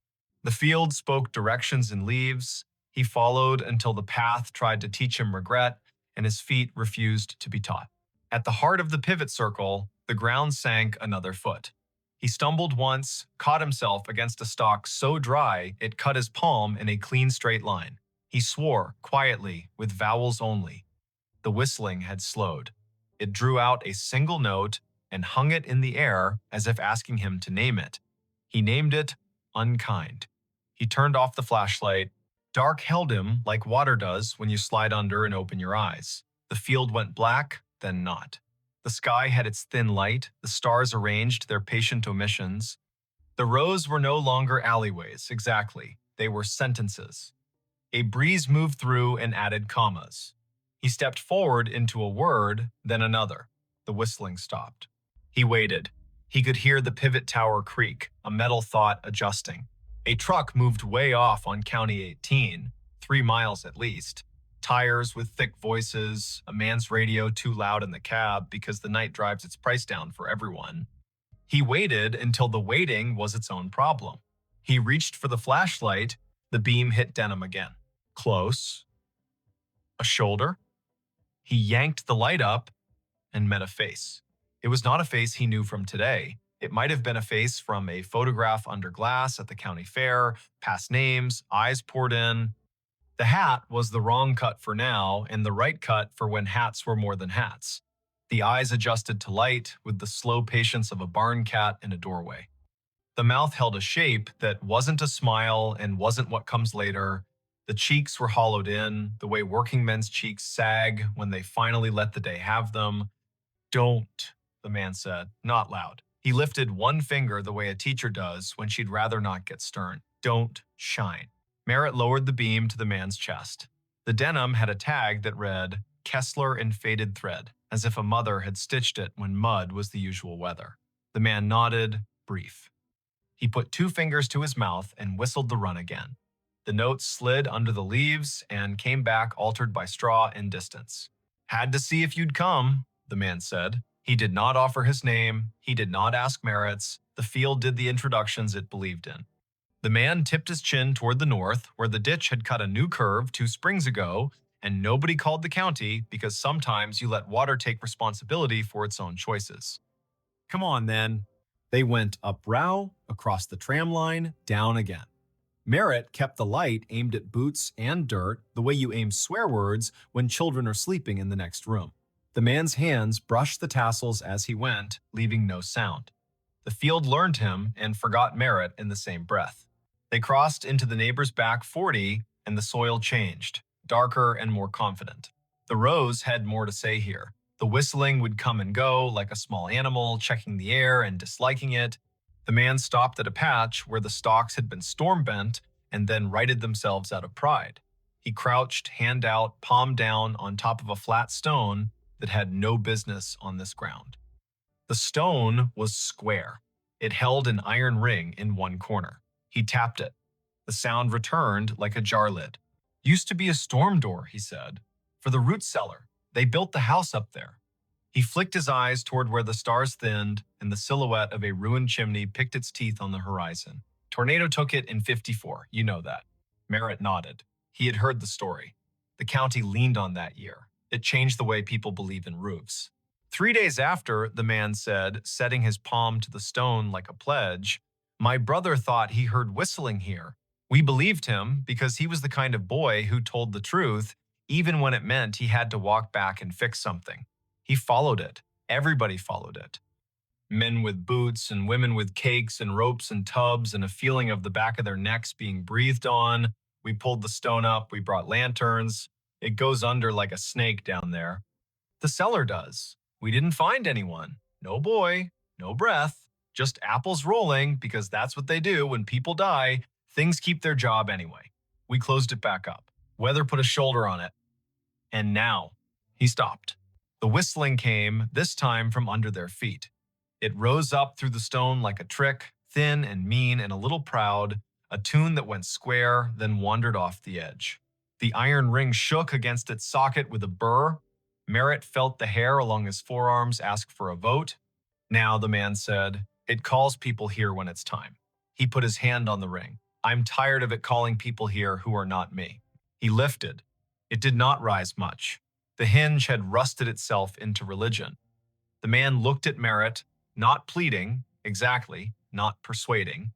The field spoke directions in leaves. He followed until the path tried to teach him regret, and his feet refused to be taught. At the heart of the pivot circle, the ground sank another foot. He stumbled once, caught himself against a stalk so dry it cut his palm in a clean straight line. He swore, quietly, with vowels only. The whistling had slowed. It drew out a single note and hung it in the air as if asking him to name it. He named it Unkind. He turned off the flashlight. Dark held him like water does when you slide under and open your eyes. The field went black, then not. The sky had its thin light, the stars arranged their patient omissions. The rows were no longer alleyways, exactly. They were sentences. A breeze moved through and added commas. He stepped forward into a word, then another. The whistling stopped. He waited. He could hear the pivot tower creak, a metal thought adjusting. A truck moved way off on County 18, 3 miles at least. Tires with thick voices, a man's radio too loud in the cab because the night drives its price down for everyone. He waited until the waiting was its own problem. He reached for the flashlight. The beam hit denim again. Close. A shoulder. He yanked the light up and met a face. It was not a face he knew from today. It might have been a face from a photograph under glass at the county fair, past names, eyes poured in. The hat was the wrong cut for now and the right cut for when hats were more than hats. The eyes adjusted to light with the slow patience of a barn cat in a doorway. The mouth held a shape that wasn't a smile and wasn't what comes later. The cheeks were hollowed in, the way working men's cheeks sag when they finally let the day have them. "Don't," the man said, not loud. He lifted one finger the way a teacher does when she'd rather not get stern. "Don't shine." Merritt lowered the beam to the man's chest. The denim had a tag that read, "Kessler in faded thread," as if a mother had stitched it when mud was the usual weather. The man nodded, brief. He put 2 fingers to his mouth and whistled the run again. The note slid under the leaves and came back altered by straw and distance. "Had to see if you'd come," the man said. He did not offer his name. He did not ask Merritt's. The field did the introductions it believed in. The man tipped his chin toward the north, where the ditch had cut a new curve 2 springs ago, and nobody called the county because sometimes you let water take responsibility for its own choices. "Come on, then." They went up Row, across the tram line, down again. Merritt kept the light aimed at boots and dirt the way you aim swear words when children are sleeping in the next room. The man's hands brushed the tassels as he went, leaving no sound. The field learned him and forgot Merritt in the same breath. They crossed into the neighbor's back 40, and the soil changed, darker and more confident. The rows had more to say here. The whistling would come and go like a small animal, checking the air and disliking it. The man stopped at a patch where the stalks had been storm-bent and then righted themselves out of pride. He crouched, hand out, palm down, on top of a flat stone that had no business on this ground. The stone was square. It held an iron ring in one corner. He tapped it. The sound returned like a jar lid. "Used to be a storm door," he said. "For the root cellar. They built the house up there." He flicked his eyes toward where the stars thinned and the silhouette of a ruined chimney picked its teeth on the horizon. "Tornado took it in '54, you know that." Merritt nodded. He had heard the story. The county leaned on that year. It changed the way people believe in roofs. 3 days after, the man said, setting his palm to the stone like a pledge, "My brother thought he heard whistling here. We believed him because he was the kind of boy who told the truth, even when it meant he had to walk back and fix something. He followed it. Everybody followed it. Men with boots and women with cakes and ropes and tubs and a feeling of the back of their necks being breathed on. We pulled the stone up, we brought lanterns. It goes under like a snake down there. The cellar does. We didn't find anyone. No boy, no breath, just apples rolling because that's what they do when people die. Things keep their job anyway. We closed it back up. Weather put a shoulder on it. And now, he stopped. The whistling came, this time from under their feet. It rose up through the stone like a trick, thin and mean and a little proud, a tune that went square, then wandered off the edge. The iron ring shook against its socket with a burr. Merritt felt the hair along his forearms ask for a vote. Now, the man said, it calls people here when it's time. He put his hand on the ring. I'm tired of it calling people here who are not me. He lifted. It did not rise much. The hinge had rusted itself into religion. The man looked at Merritt, not pleading, exactly, not persuading.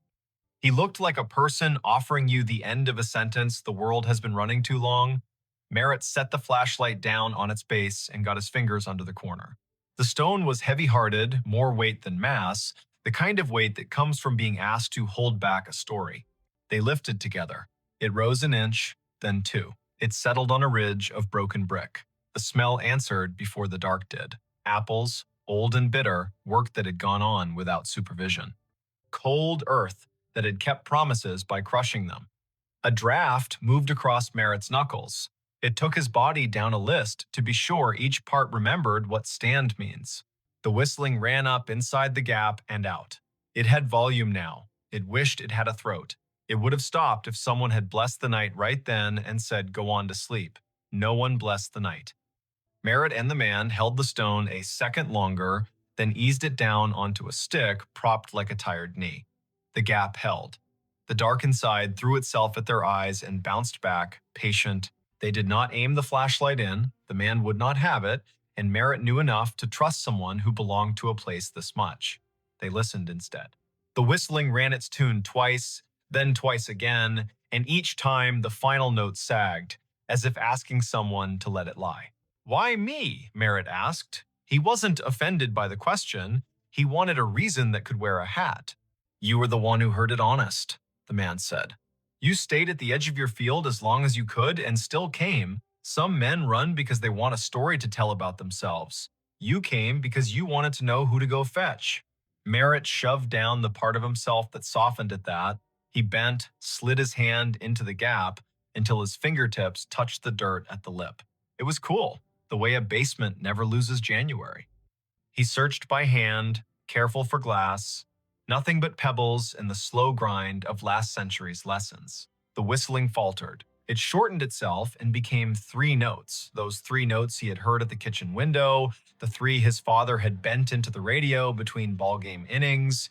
He looked like a person offering you the end of a sentence the world has been running too long. Merritt set the flashlight down on its base and got his fingers under the corner. The stone was heavy-hearted, more weight than mass, the kind of weight that comes from being asked to hold back a story. They lifted together. It rose an inch, then two. It settled on a ridge of broken brick. The smell answered before the dark did. Apples, old and bitter, work that had gone on without supervision. Cold earth that had kept promises by crushing them. A draft moved across Merritt's knuckles. It took his body down a list to be sure each part remembered what stand means. The whistling ran up inside the gap and out. It had volume now. It wished it had a throat. It would have stopped if someone had blessed the night right then and said, go on to sleep. No one blessed the night. Merritt and the man held the stone a second longer, then eased it down onto a stick propped like a tired knee. The gap held. The dark inside threw itself at their eyes and bounced back, patient. They did not aim the flashlight in, the man would not have it, and Merritt knew enough to trust someone who belonged to a place this much. They listened instead. The whistling ran its tune twice, then twice again, and each time the final note sagged, as if asking someone to let it lie. Why me? Merritt asked. He wasn't offended by the question. He wanted a reason that could wear a hat. You were the one who heard it honest, the man said. You stayed at the edge of your field as long as you could and still came. Some men run because they want a story to tell about themselves. You came because you wanted to know who to go fetch. Merritt shoved down the part of himself that softened at that. He bent, slid his hand into the gap until his fingertips touched the dirt at the lip. It was cool, the way a basement never loses January. He searched by hand, careful for glass. Nothing but pebbles in the slow grind of last century's lessons. The whistling faltered. It shortened itself and became 3 notes, those 3 notes he had heard at the kitchen window, the 3 his father had bent into the radio between ballgame innings,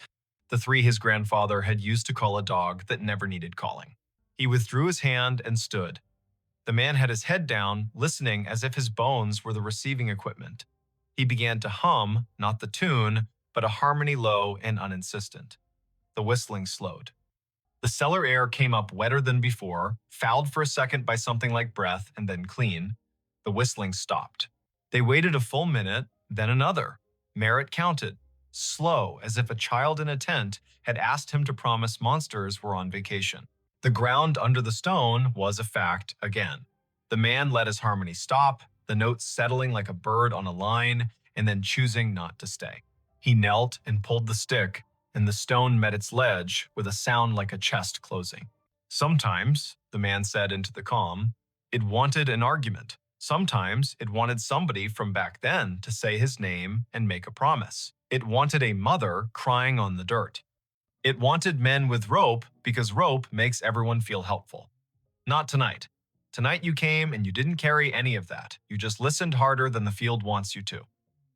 the 3 his grandfather had used to call a dog that never needed calling. He withdrew his hand and stood. The man had his head down, listening as if his bones were the receiving equipment. He began to hum, not the tune, but a harmony low and uninsistent. The whistling slowed. The cellar air came up wetter than before, fouled for a second by something like breath, and then clean. The whistling stopped. They waited a full minute, then another. Merritt counted, slow, as if a child in a tent had asked him to promise monsters were on vacation. The ground under the stone was a fact again. The man let his harmony stop, the notes settling like a bird on a line, and then choosing not to stay. He knelt and pulled the stick, and the stone met its ledge with a sound like a chest closing. Sometimes, the man said into the calm, it wanted an argument. Sometimes it wanted somebody from back then to say his name and make a promise. It wanted a mother crying on the dirt. It wanted men with rope because rope makes everyone feel helpful. Not tonight. Tonight you came and you didn't carry any of that. You just listened harder than the field wants you to.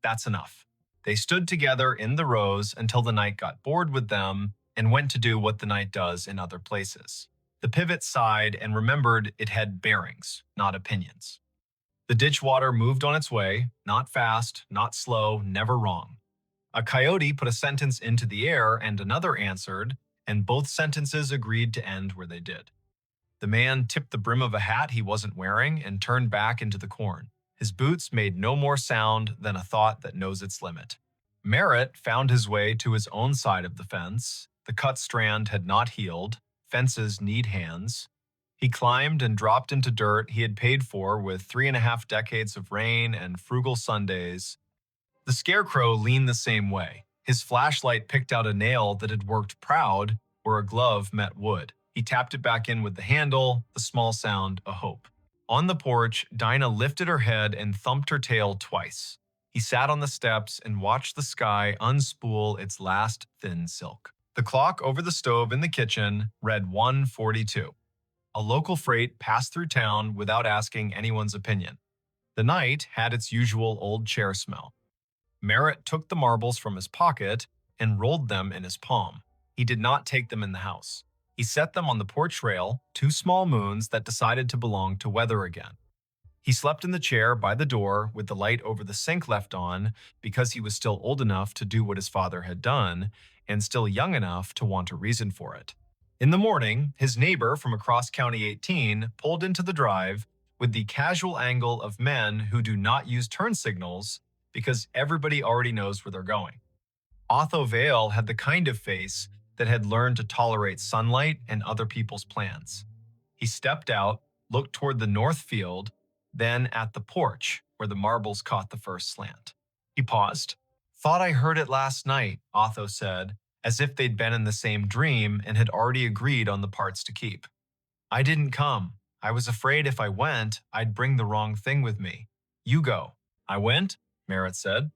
That's enough. They stood together in the rows until the night got bored with them and went to do what the night does in other places. The pivot sighed and remembered it had bearings, not opinions. The ditch water moved on its way, not fast, not slow, never wrong. A coyote put a sentence into the air and another answered, and both sentences agreed to end where they did. The man tipped the brim of a hat he wasn't wearing and turned back into the corn. His boots made no more sound than a thought that knows its limit. Merritt found his way to his own side of the fence. The cut strand had not healed. Fences need hands. He climbed and dropped into dirt he had paid for with 3.5 decades of rain and frugal Sundays. The scarecrow leaned the same way. His flashlight picked out a nail that had worked proud where a glove met wood. He tapped it back in with the handle, the small sound a hope. On the porch, Dinah lifted her head and thumped her tail twice. He sat on the steps and watched the sky unspool its last thin silk. The clock over the stove in the kitchen read 1:42. A local freight passed through town without asking anyone's opinion. The night had its usual old chair smell. Merritt took the marbles from his pocket and rolled them in his palm. He did not take them in the house. He set them on the porch rail, 2 small moons that decided to belong to weather again. He slept in the chair by the door with the light over the sink left on because he was still old enough to do what his father had done and still young enough to want a reason for it. In the morning, his neighbor from across County 18 pulled into the drive with the casual angle of men who do not use turn signals because everybody already knows where they're going. Otho Vale had the kind of face that had learned to tolerate sunlight and other people's plans. He stepped out, looked toward the north field, then at the porch where the marbles caught the first slant. He paused. "Thought I heard it last night," Otho said, as if they'd been in the same dream and had already agreed on the parts to keep. "I didn't come. I was afraid if I went, I'd bring the wrong thing with me. You go." "I went," Merritt said.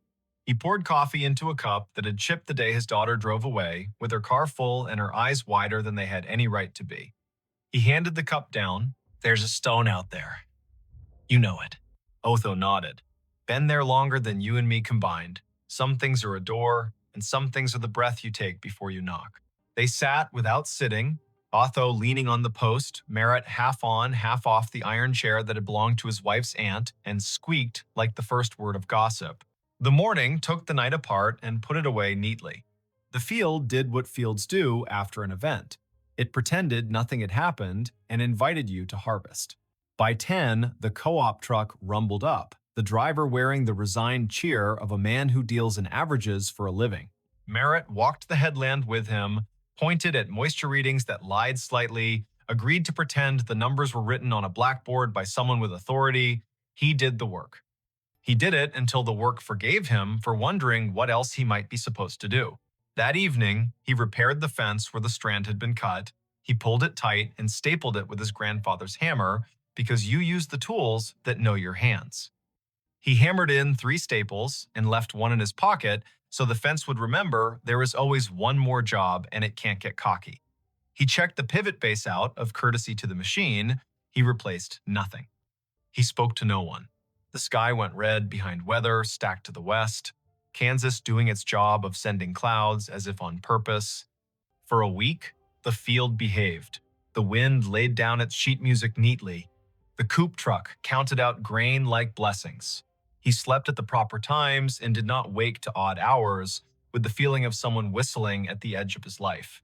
He poured coffee into a cup that had chipped the day his daughter drove away, with her car full and her eyes wider than they had any right to be. He handed the cup down. "There's a stone out there. You know it." Otho nodded. "Been there longer than you and me combined. Some things are a door, and some things are the breath you take before you knock." They sat without sitting, Otho leaning on the post, Merritt half on, half off the iron chair that had belonged to his wife's aunt, and squeaked like the first word of gossip. The morning took the night apart and put it away neatly. The field did what fields do after an event. It pretended nothing had happened and invited you to harvest. By 10, the co-op truck rumbled up, the driver wearing the resigned cheer of a man who deals in averages for a living. Merritt walked the headland with him, pointed at moisture readings that lied slightly, agreed to pretend the numbers were written on a blackboard by someone with authority. He did the work. He did it until the work forgave him for wondering what else he might be supposed to do. That evening, he repaired the fence where the strand had been cut. He pulled it tight and stapled it with his grandfather's hammer because you use the tools that know your hands. He hammered in 3 staples and left one in his pocket so the fence would remember there is always one more job and it can't get cocky. He checked the pivot base out of courtesy to the machine. He replaced nothing. He spoke to no one. The sky went red behind weather stacked to the west, Kansas doing its job of sending clouds as if on purpose. For a week, the field behaved. The wind laid down its sheet music neatly. The coupe truck counted out grain like blessings. He slept at the proper times and did not wake to odd hours with the feeling of someone whistling at the edge of his life.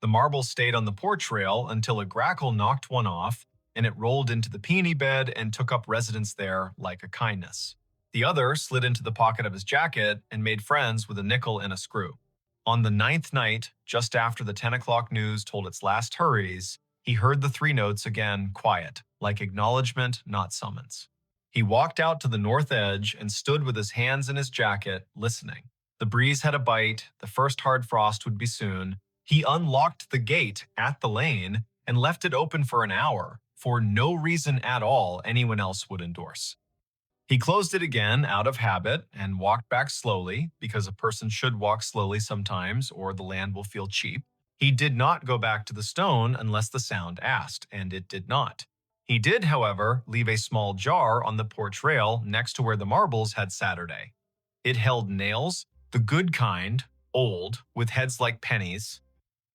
The marbles stayed on the porch rail until a grackle knocked one off and it rolled into the peony bed and took up residence there like a kindness. The other slid into the pocket of his jacket and made friends with a nickel and a screw. On the 9th night, just after the 10 o'clock news told its last hurries, he heard the 3 notes again quiet, like acknowledgement, not summons. He walked out to the north edge and stood with his hands in his jacket, listening. The breeze had a bite, the first hard frost would be soon. He unlocked the gate at the lane and left it open for an hour, for no reason at all anyone else would endorse. He closed it again out of habit and walked back slowly, because a person should walk slowly sometimes or the land will feel cheap. He did not go back to the stone unless the sound asked, and it did not. He did, however, leave a small jar on the porch rail next to where the marbles had Saturday. It held nails, the good kind, old, with heads like pennies.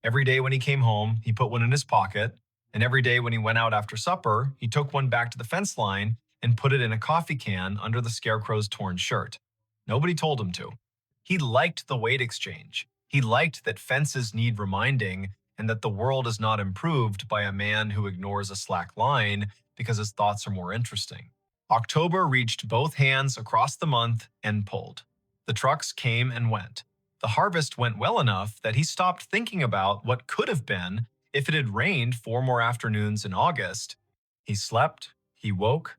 Every day when he came home, he put one in his pocket, and every day when he went out after supper, he took one back to the fence line and put it in a coffee can under the scarecrow's torn shirt. Nobody told him to. He liked the weight exchange. He liked that fences need reminding, and that the world is not improved by a man who ignores a slack line because his thoughts are more interesting. October reached both hands across the month and pulled. The trucks came and went. The harvest went well enough that he stopped thinking about what could have been if it had rained 4 more afternoons in August. He slept, he woke.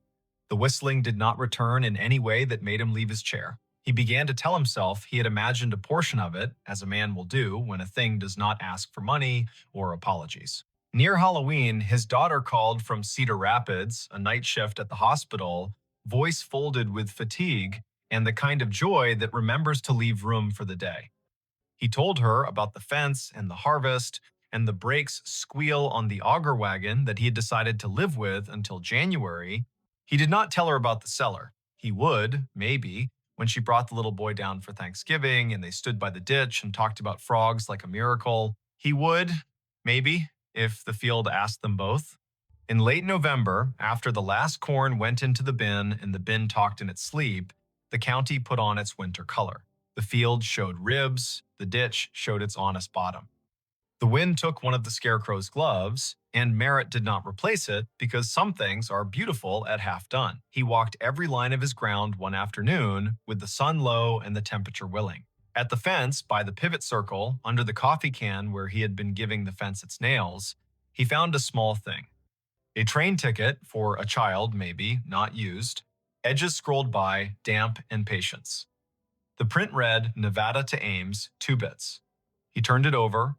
The whistling did not return in any way that made him leave his chair. He began to tell himself he had imagined a portion of it, as a man will do when a thing does not ask for money or apologies. Near Halloween, his daughter called from Cedar Rapids, a night shift at the hospital, voice folded with fatigue and the kind of joy that remembers to leave room for the day. He told her about the fence and the harvest and the brakes squeal on the auger wagon that he had decided to live with until January. He did not tell her about the cellar. He would, maybe, when she brought the little boy down for Thanksgiving and they stood by the ditch and talked about frogs like a miracle. He would, maybe, if the field asked them both. In late November, after the last corn went into the bin and the bin talked in its sleep, the county put on its winter color. The field showed ribs, the ditch showed its honest bottom. The wind took one of the scarecrow's gloves, and Merritt did not replace it because some things are beautiful at half done. He walked every line of his ground one afternoon with the sun low and the temperature willing. At the fence, by the pivot circle, under the coffee can where he had been giving the fence its nails, he found a small thing. A train ticket for a child, maybe, not used. Edges scrolled by, damp and patience. The print read, Nevada to Ames, 2 bits. He turned it over.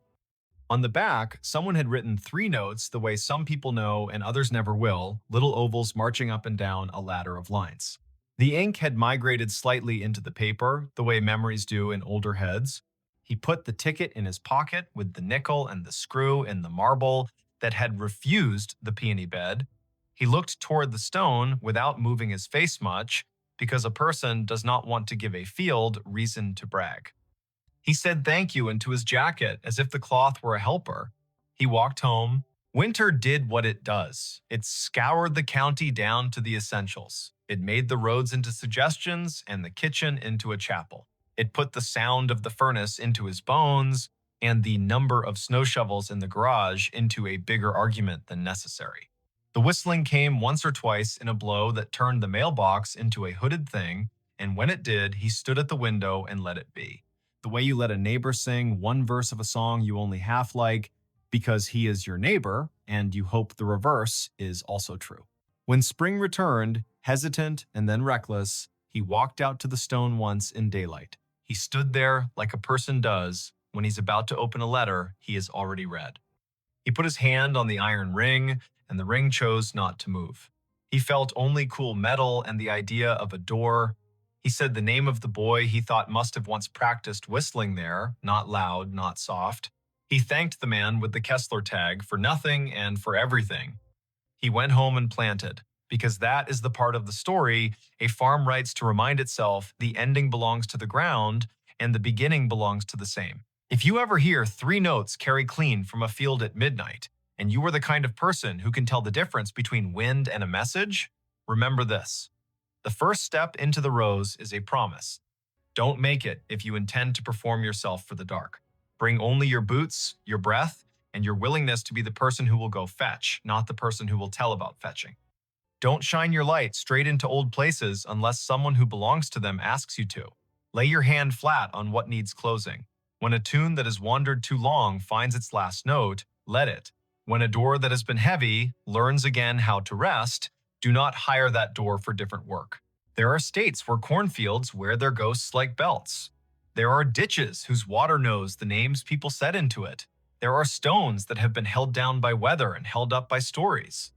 On the back, someone had written 3 notes the way some people know and others never will, little ovals marching up and down a ladder of lines. The ink had migrated slightly into the paper, the way memories do in older heads. He put the ticket in his pocket with the nickel and the screw in the marble that had refused the peony bed. He looked toward the stone without moving his face much, because a person does not want to give a field reason to brag. He said thank you into his jacket as if the cloth were a helper. He walked home. Winter did what it does. It scoured the county down to the essentials. It made the roads into suggestions and the kitchen into a chapel. It put the sound of the furnace into his bones and the number of snow shovels in the garage into a bigger argument than necessary. The whistling came once or twice in a blow that turned the mailbox into a hooded thing, and when it did, he stood at the window and let it be. The way you let a neighbor sing one verse of a song you only half like because he is your neighbor, and you hope the reverse is also true. When spring returned, hesitant and then reckless, he walked out to the stone once in daylight. He stood there like a person does when he's about to open a letter he has already read. He put his hand on the iron ring, and the ring chose not to move. He felt only cool metal and the idea of a door. He said the name of the boy he thought must have once practiced whistling there, not loud, not soft. He thanked the man with the Kessler tag for nothing and for everything. He went home and planted, because that is the part of the story a farm writes to remind itself the ending belongs to the ground and the beginning belongs to the same. If you ever hear 3 notes carry clean from a field at midnight, and you are the kind of person who can tell the difference between wind and a message, remember this. The first step into the rose is a promise. Don't make it if you intend to perform yourself for the dark. Bring only your boots, your breath, and your willingness to be the person who will go fetch, not the person who will tell about fetching. Don't shine your light straight into old places unless someone who belongs to them asks you to. Lay your hand flat on what needs closing. When a tune that has wandered too long finds its last note, let it. When a door that has been heavy learns again how to rest, do not hire that door for different work. There are states where cornfields wear their ghosts like belts. There are ditches whose water knows the names people set into it. There are stones that have been held down by weather and held up by stories.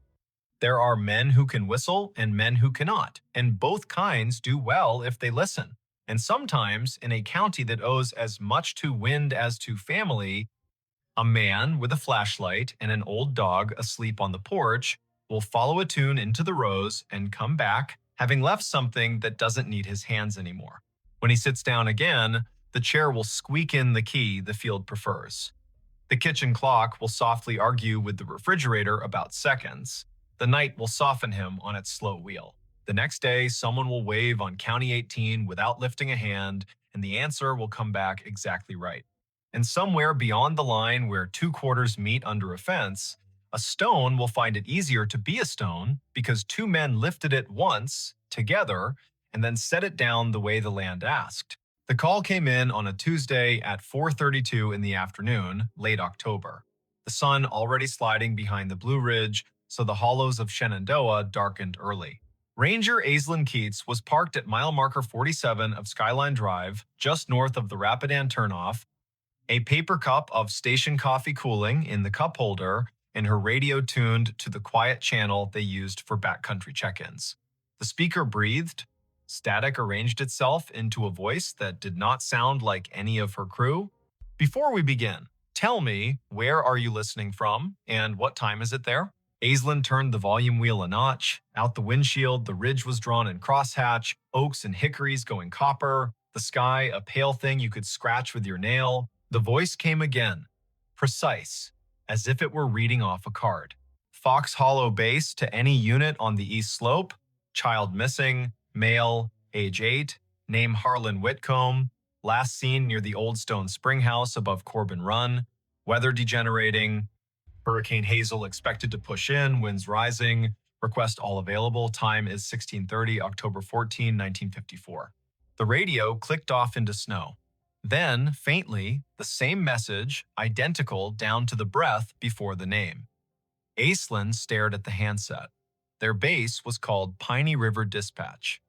There are men who can whistle and men who cannot, and both kinds do well if they listen. And sometimes, in a county that owes as much to wind as to family, a man with a flashlight and an old dog asleep on the porch will follow a tune into the rose and come back, having left something that doesn't need his hands anymore. When he sits down again, the chair will squeak in the key the field prefers. The kitchen clock will softly argue with the refrigerator about seconds. The night will soften him on its slow wheel. The next day, someone will wave on County 18 without lifting a hand, and the answer will come back exactly right. And somewhere beyond the line where two quarters meet under a fence, a stone will find it easier to be a stone because two men lifted it once, together, and then set it down the way the land asked. The call came in on a Tuesday at 4:32 in the afternoon, late October. The sun already sliding behind the Blue Ridge, so the hollows of Shenandoah darkened early. Ranger Aislinn Keats was parked at mile marker 47 of Skyline Drive, just north of the Rapidan turnoff, a paper cup of station coffee cooling in the cup holder, and her radio tuned to the quiet channel they used for backcountry check-ins. The speaker breathed. Static arranged itself into a voice that did not sound like any of her crew. Before we begin, tell me, where are you listening from, and what time is it there? Aislinn turned the volume wheel a notch. Out the windshield, the ridge was drawn in crosshatch, oaks and hickories going copper, the sky a pale thing you could scratch with your nail. The voice came again, precise, as if it were reading off a card. Fox Hollow Base to any unit on the east slope. Child missing, male, age 8, name Harlan Whitcomb, last seen near the Old Stone Spring House above Corbin Run, weather degenerating, Hurricane Hazel expected to push in, winds rising, request all available, time is 16:30, October 14, 1954. The radio clicked off into snow. Then, faintly, the same message, identical down to the breath before the name. Aislinn stared at the handset. Their base was called Piney River Dispatch.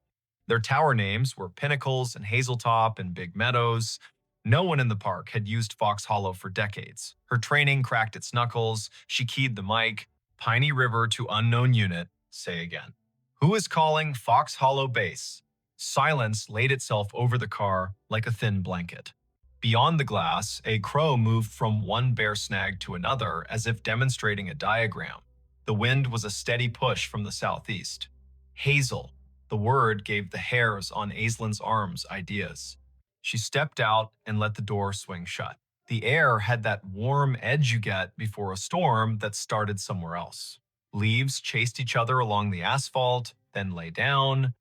Their tower names were Pinnacles and Hazeltop and Big Meadows. No one in the park had used Fox Hollow for decades. Her training cracked its knuckles. She keyed the mic. Piney River to unknown unit. Say again. Who is calling Fox Hollow Base? Silence laid itself over the car like a thin blanket. Beyond the glass, a crow moved from one bear snag to another as if demonstrating a diagram. The wind was a steady push from the southeast. Hazel. The word gave the hairs on Aislinn's arms ideas. She stepped out and let the door swing shut. The air had that warm edge you get before a storm that started somewhere else. Leaves chased each other along the asphalt, then lay down.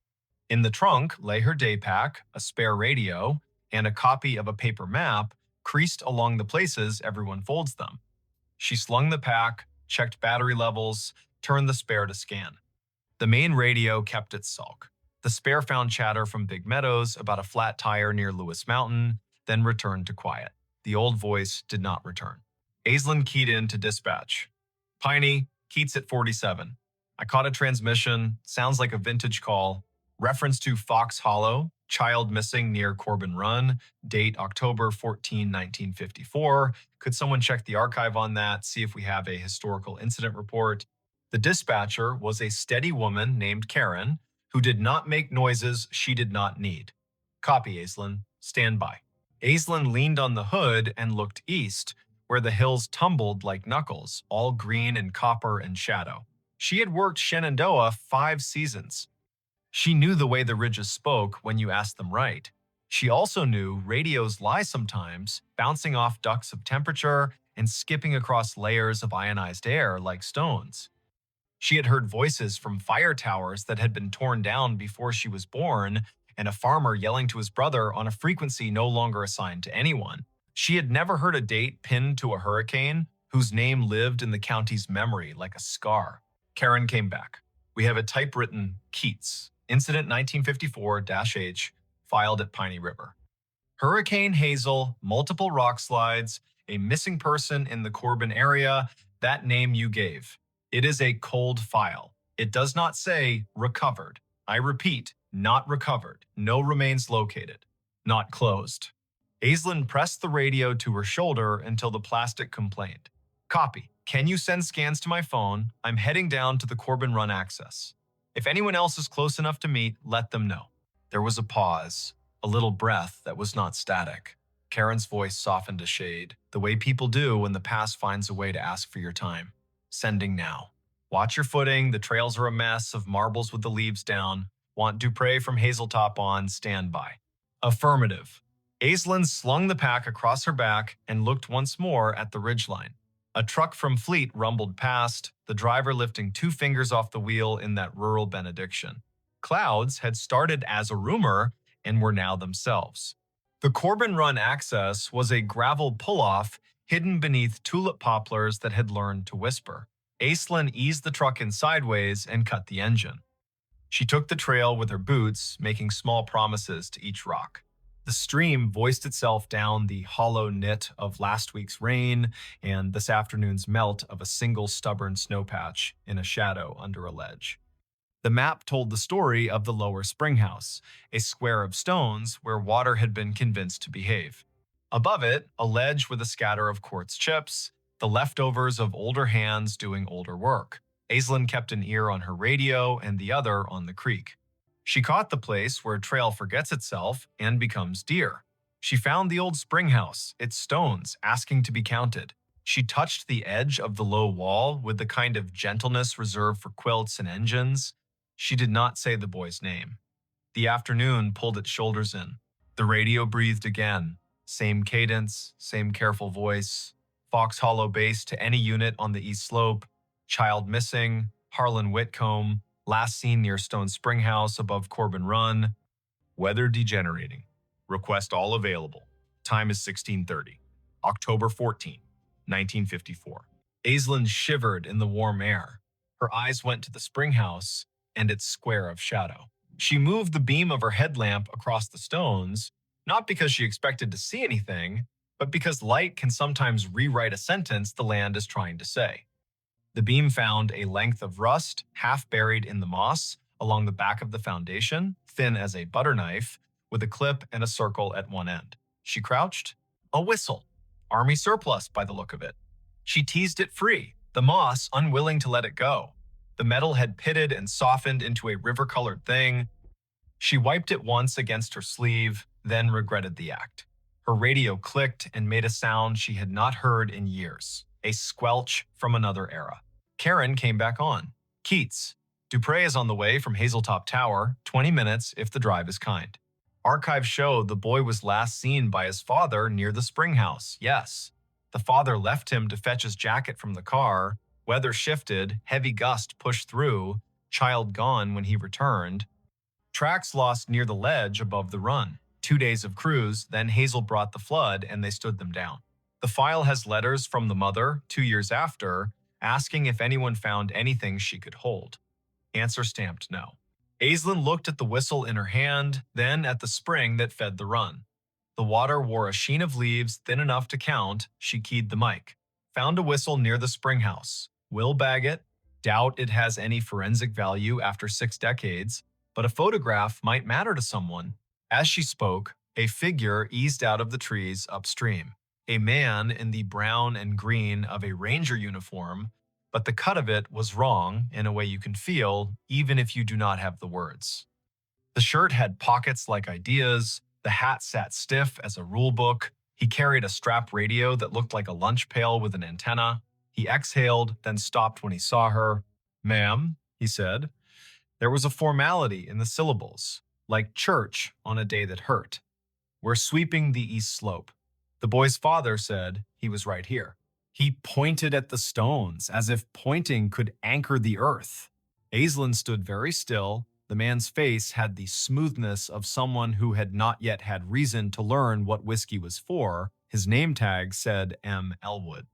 In the trunk lay her day pack, a spare radio, and a copy of a paper map creased along the places everyone folds them. She slung the pack, checked battery levels, turned the spare to scan. The main radio kept its sulk. The spare found chatter from Big Meadows about a flat tire near Lewis Mountain, then returned to quiet. The old voice did not return. Aislinn keyed in to dispatch. Piney, Keats at 47. I caught a transmission, sounds like a vintage call. Reference to Fox Hollow, child missing near Corbin Run, date October 14, 1954. Could someone check the archive on that, see if we have a historical incident report? The dispatcher was a steady woman named Karen, who did not make noises she did not need. Copy, Aislinn. Stand by. Aislinn leaned on the hood and looked east, where the hills tumbled like knuckles, all green and copper and shadow. She had worked Shenandoah 5 seasons. She knew the way the ridges spoke when you asked them right. She also knew radios lie sometimes, bouncing off ducts of temperature and skipping across layers of ionized air like stones. She had heard voices from fire towers that had been torn down before she was born, and a farmer yelling to his brother on a frequency no longer assigned to anyone. She had never heard a date pinned to a hurricane whose name lived in the county's memory like a scar. Karen came back. We have a typewritten Keats, Incident 1954-H, filed at Piney River. Hurricane Hazel, multiple rock slides, a missing person in the Corbin area, that name you gave. It is a cold file. It does not say recovered. I repeat, not recovered. No remains located. Not closed. Aislinn pressed the radio to her shoulder until the plastic complained. Copy. Can you send scans to my phone? I'm heading down to the Corbin Run access. If anyone else is close enough to meet, let them know. There was a pause, a little breath that was not static. Karen's voice softened a shade, the way people do when the past finds a way to ask for your time. Sending now. Watch your footing, the trails are a mess of marbles with the leaves down. Want Dupre from Hazeltop on, stand by. Affirmative. Aislinn slung the pack across her back and looked once more at the ridgeline. A truck from Fleet rumbled past, the driver lifting 2 fingers off the wheel in that rural benediction. Clouds had started as a rumor and were now themselves. The Corbin Run access was a gravel pull-off hidden beneath tulip poplars that had learned to whisper. Aislinn eased the truck in sideways and cut the engine. She took the trail with her boots, making small promises to each rock. The stream voiced itself down the hollow knit of last week's rain and this afternoon's melt of a single stubborn snowpatch in a shadow under a ledge. The map told the story of the lower springhouse, a square of stones where water had been convinced to behave. Above it, a ledge with a scatter of quartz chips, the leftovers of older hands doing older work. Aislinn kept an ear on her radio and the other on the creek. She caught the place where a trail forgets itself and becomes deer. She found the old springhouse, its stones asking to be counted. She touched the edge of the low wall with the kind of gentleness reserved for quilts and engines. She did not say the boy's name. The afternoon pulled its shoulders in. The radio breathed again. Same cadence, same careful voice. Fox Hollow base to any unit on the east slope. Child missing. Harlan Whitcomb. Last seen near Stone Spring House above Corbin Run. Weather degenerating. Request all available. Time is 16:30. October 14, 1954. Aislinn shivered in the warm air. Her eyes went to the spring house and its square of shadow. She moved the beam of her headlamp across the stones, not because she expected to see anything, but because light can sometimes rewrite a sentence the land is trying to say. The beam found a length of rust half buried in the moss along the back of the foundation, thin as a butter knife, with a clip and a circle at one end. She crouched. A whistle. Army surplus by the look of it. She teased it free, the moss unwilling to let it go. The metal had pitted and softened into a river-colored thing. She wiped it once against her sleeve, then regretted the act. Her radio clicked and made a sound she had not heard in years, a squelch from another era. Karen came back on. Keats. Dupre is on the way from Hazeltop Tower, 20 minutes if the drive is kind. Archives show the boy was last seen by his father near the spring house, yes. The father left him to fetch his jacket from the car. Weather shifted, heavy gust pushed through, child gone when he returned. Tracks lost near the ledge above the run. 2 days of cruise, then Hazel brought the flood and they stood them down. The file has letters from the mother, 2 years after, asking if anyone found anything she could hold. Answer stamped no. Aislinn looked at the whistle in her hand, then at the spring that fed the run. The water wore a sheen of leaves thin enough to count. She keyed the mic. Found a whistle near the spring house. Will bag it. Doubt it has any forensic value after 6 decades, but a photograph might matter to someone. As she spoke, a figure eased out of the trees upstream. A man in the brown and green of a ranger uniform, but the cut of it was wrong in a way you can feel even if you do not have the words. The shirt had pockets like ideas. The hat sat stiff as a rule book. He carried a strap radio that looked like a lunch pail with an antenna. He exhaled, then stopped when he saw her. "Ma'am," he said. There was a formality in the syllables, like church on a day that hurt. "We're sweeping the east slope." The boy's father said he was right here. He pointed at the stones, as if pointing could anchor the earth. Aislinn stood very still. The man's face had the smoothness of someone who had not yet had reason to learn what whiskey was for. His name tag said M. Elwood.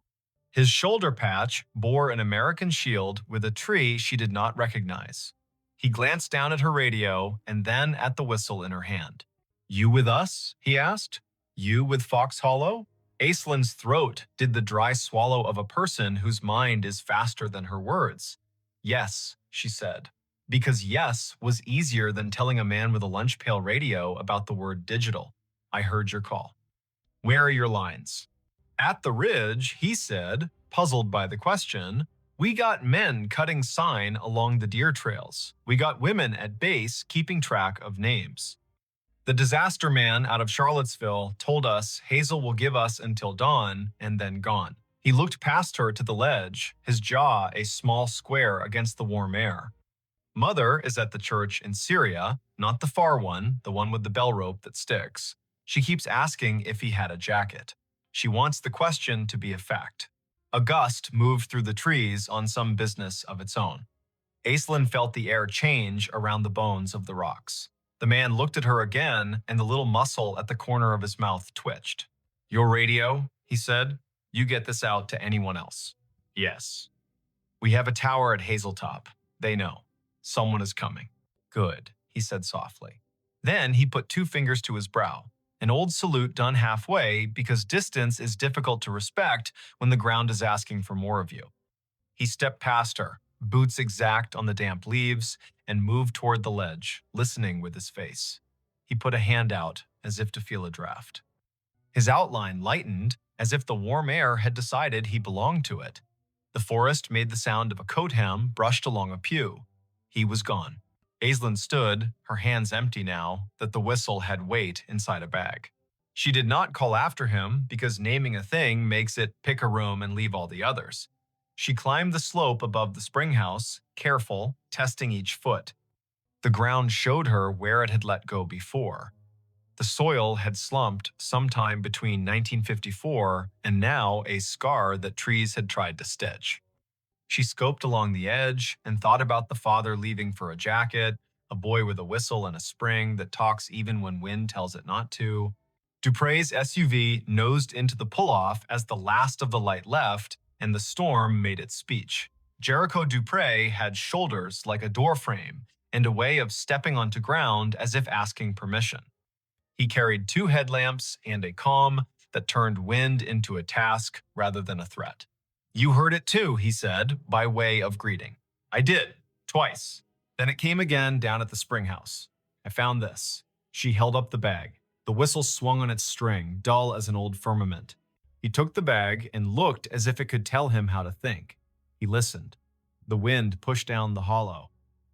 His shoulder patch bore an American shield with a tree she did not recognize. He glanced down at her radio and then at the whistle in her hand. "You with us?" he asked. "You with Fox Hollow?" Aislinn's throat did the dry swallow of a person whose mind is faster than her words. "Yes," she said. Because yes was easier than telling a man with a lunch pail radio about the word digital. "I heard your call." "Where are your lines?" "At the ridge," he said, puzzled by the question. "We got men cutting sign along the deer trails. We got women at base keeping track of names. The disaster man out of Charlottesville told us Hazel will give us until dawn and then gone." He looked past her to the ledge, his jaw a small square against the warm air. "Mother is at the church in Syria, not the far one, the one with the bell rope that sticks. She keeps asking if he had a jacket. She wants the question to be a fact." A gust moved through the trees on some business of its own. Aislinn felt the air change around the bones of the rocks. The man looked at her again, and the little muscle at the corner of his mouth twitched. Your radio, he said. You get this out to anyone else. Yes. We have a tower at Hazeltop. They know. Someone is coming. Good, he said softly. Then he put two fingers to his brow, an old salute done halfway because distance is difficult to respect when the ground is asking for more of you. He stepped past her, boots exact on the damp leaves, and moved toward the ledge, listening with his face. He put a hand out as if to feel a draft. His outline lightened as if the warm air had decided he belonged to it. The forest made the sound of a coat hem brushed along a pew. He was gone. Aislinn stood, her hands empty now that the whistle had weight inside a bag. She did not call after him because naming a thing makes it pick a room and leave all the others. She climbed the slope above the spring house, careful, testing each foot. The ground showed her where it had let go before. The soil had slumped sometime between 1954 and now a scar that trees had tried to stitch. She scoped along the edge and thought about the father leaving for a jacket, a boy with a whistle and a spring that talks even when wind tells it not to. Dupre's SUV nosed into the pull-off as the last of the light left, and the storm made its speech. Jericho Dupre had shoulders like a doorframe and a way of stepping onto ground as if asking permission. He carried two headlamps and a calm that turned wind into a task rather than a threat. You heard it too, he said, by way of greeting. I did, twice. Then it came again down at the spring house. I found this. She held up the bag. The whistle swung on its string, dull as an old firmament. He took the bag and looked as if it could tell him how to think. He listened. The wind pushed down the hollow.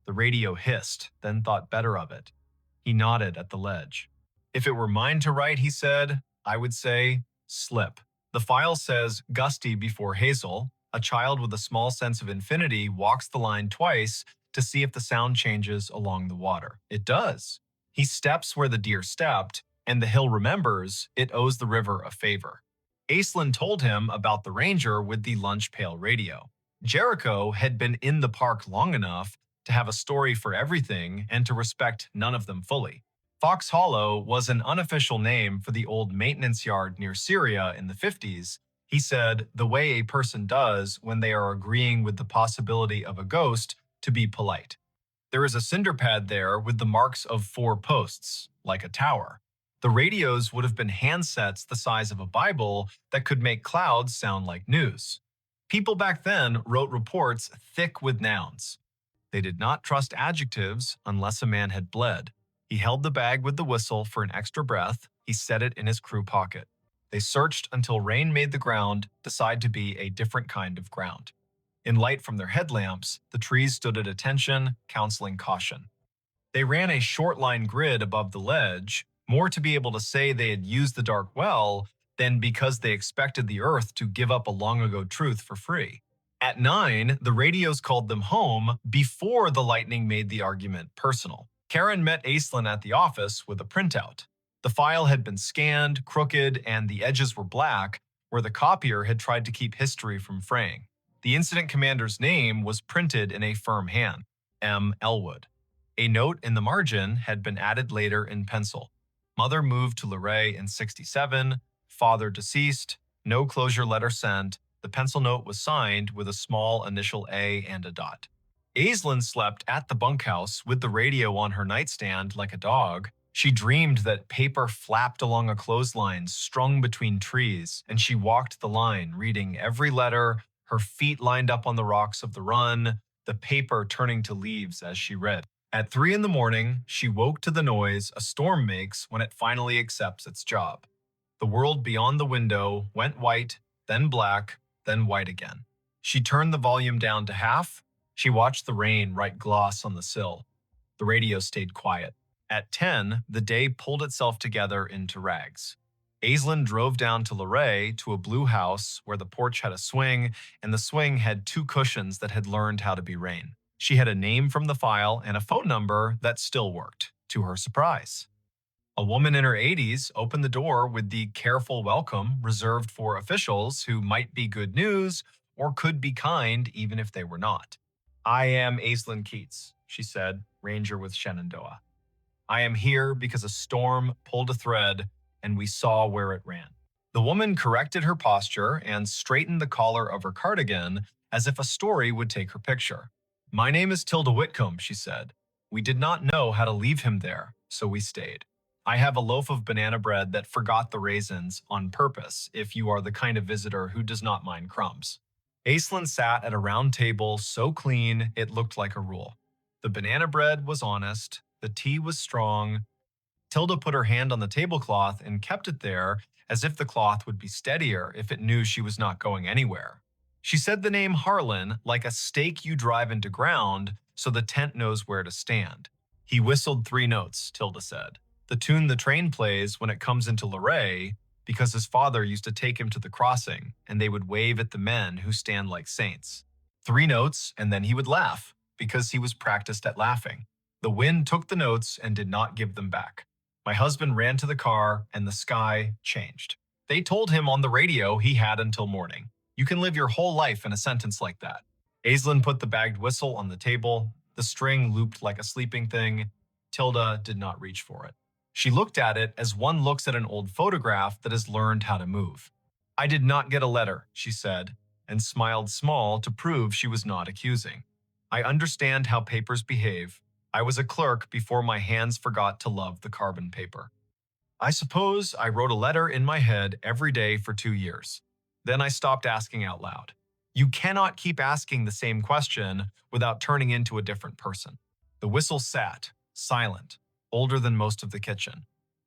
The radio hissed, then thought better of it. He nodded at the ledge. If it were mine to write, he said, I would say, slip. The file says gusty before hazel. A child with a small sense of infinity walks the line twice to see if the sound changes along the water. It does. He steps where the deer stepped, and the hill remembers it owes the river a favor. Aislinn told him about the ranger with the lunch pail radio. Jericho had been in the park long enough to have a story for everything and to respect none of them fully. Fox Hollow was an unofficial name for the old maintenance yard near Syria in the 50s. He said, the way a person does when they are agreeing with the possibility of a ghost to be polite. There is a cinder pad there with the marks of 4 posts, like a tower. The radios would have been handsets the size of a Bible that could make clouds sound like news. People back then wrote reports thick with nouns. They did not trust adjectives unless a man had bled. He held the bag with the whistle for an extra breath. He set it in his crew pocket. They searched until rain made the ground decide to be a different kind of ground. In light from their headlamps, the trees stood at attention, counseling caution. They ran a short line grid above the ledge, more to be able to say they had used the dark well than because they expected the earth to give up a long-ago truth for free. At 9, the radios called them home before the lightning made the argument personal. Karen met Aislinn at the office with a printout. The file had been scanned, crooked, and the edges were black, where the copier had tried to keep history from fraying. The incident commander's name was printed in a firm hand, M. Elwood. A note in the margin had been added later in pencil. Mother moved to Luray in 67, father deceased, no closure letter sent. The pencil note was signed with a small initial A and a dot. Aislinn slept at the bunkhouse with the radio on her nightstand like a dog. She dreamed that paper flapped along a clothesline strung between trees, and she walked the line, reading every letter, her feet lined up on the rocks of the run, the paper turning to leaves as she read. At 3 in the morning, she woke to the noise a storm makes when it finally accepts its job. The world beyond the window went white, then black, then white again. She turned the volume down to half. She watched the rain write gloss on the sill. The radio stayed quiet. At 10, the day pulled itself together into rags. Aislinn drove down to Luray to a blue house where the porch had a swing, and the swing had 2 cushions that had learned how to be rain. She had a name from the file and a phone number that still worked, to her surprise. A woman in her 80s opened the door with the careful welcome reserved for officials who might be good news or could be kind even if they were not. I am Aislinn Keats, she said, ranger with Shenandoah. I am here because a storm pulled a thread and we saw where it ran. The woman corrected her posture and straightened the collar of her cardigan as if a story would take her picture. My name is Tilda Whitcomb, she said. We did not know how to leave him there, so we stayed. I have a loaf of banana bread that forgot the raisins on purpose if you are the kind of visitor who does not mind crumbs. Aislinn sat at a round table so clean it looked like a rule. The banana bread was honest, the tea was strong. Tilda put her hand on the tablecloth and kept it there as if the cloth would be steadier if it knew she was not going anywhere. She said the name Harlan like a stake you drive into ground so the tent knows where to stand. He whistled 3 notes, Tilda said. The tune the train plays when it comes into Luray, because his father used to take him to the crossing and they would wave at the men who stand like saints. 3 notes and then he would laugh because he was practiced at laughing. The wind took the notes and did not give them back. My husband ran to the car and the sky changed. They told him on the radio he had until morning. You can live your whole life in a sentence like that. Aislinn put the bagged whistle on the table. The string looped like a sleeping thing. Tilda did not reach for it. She looked at it as one looks at an old photograph that has learned how to move. I did not get a letter, she said, and smiled small to prove she was not accusing. I understand how papers behave. I was a clerk before my hands forgot to love the carbon paper. I suppose I wrote a letter in my head every day for 2 years. Then I stopped asking out loud. You cannot keep asking the same question without turning into a different person. The whistle sat, silent, older than most of the kitchen.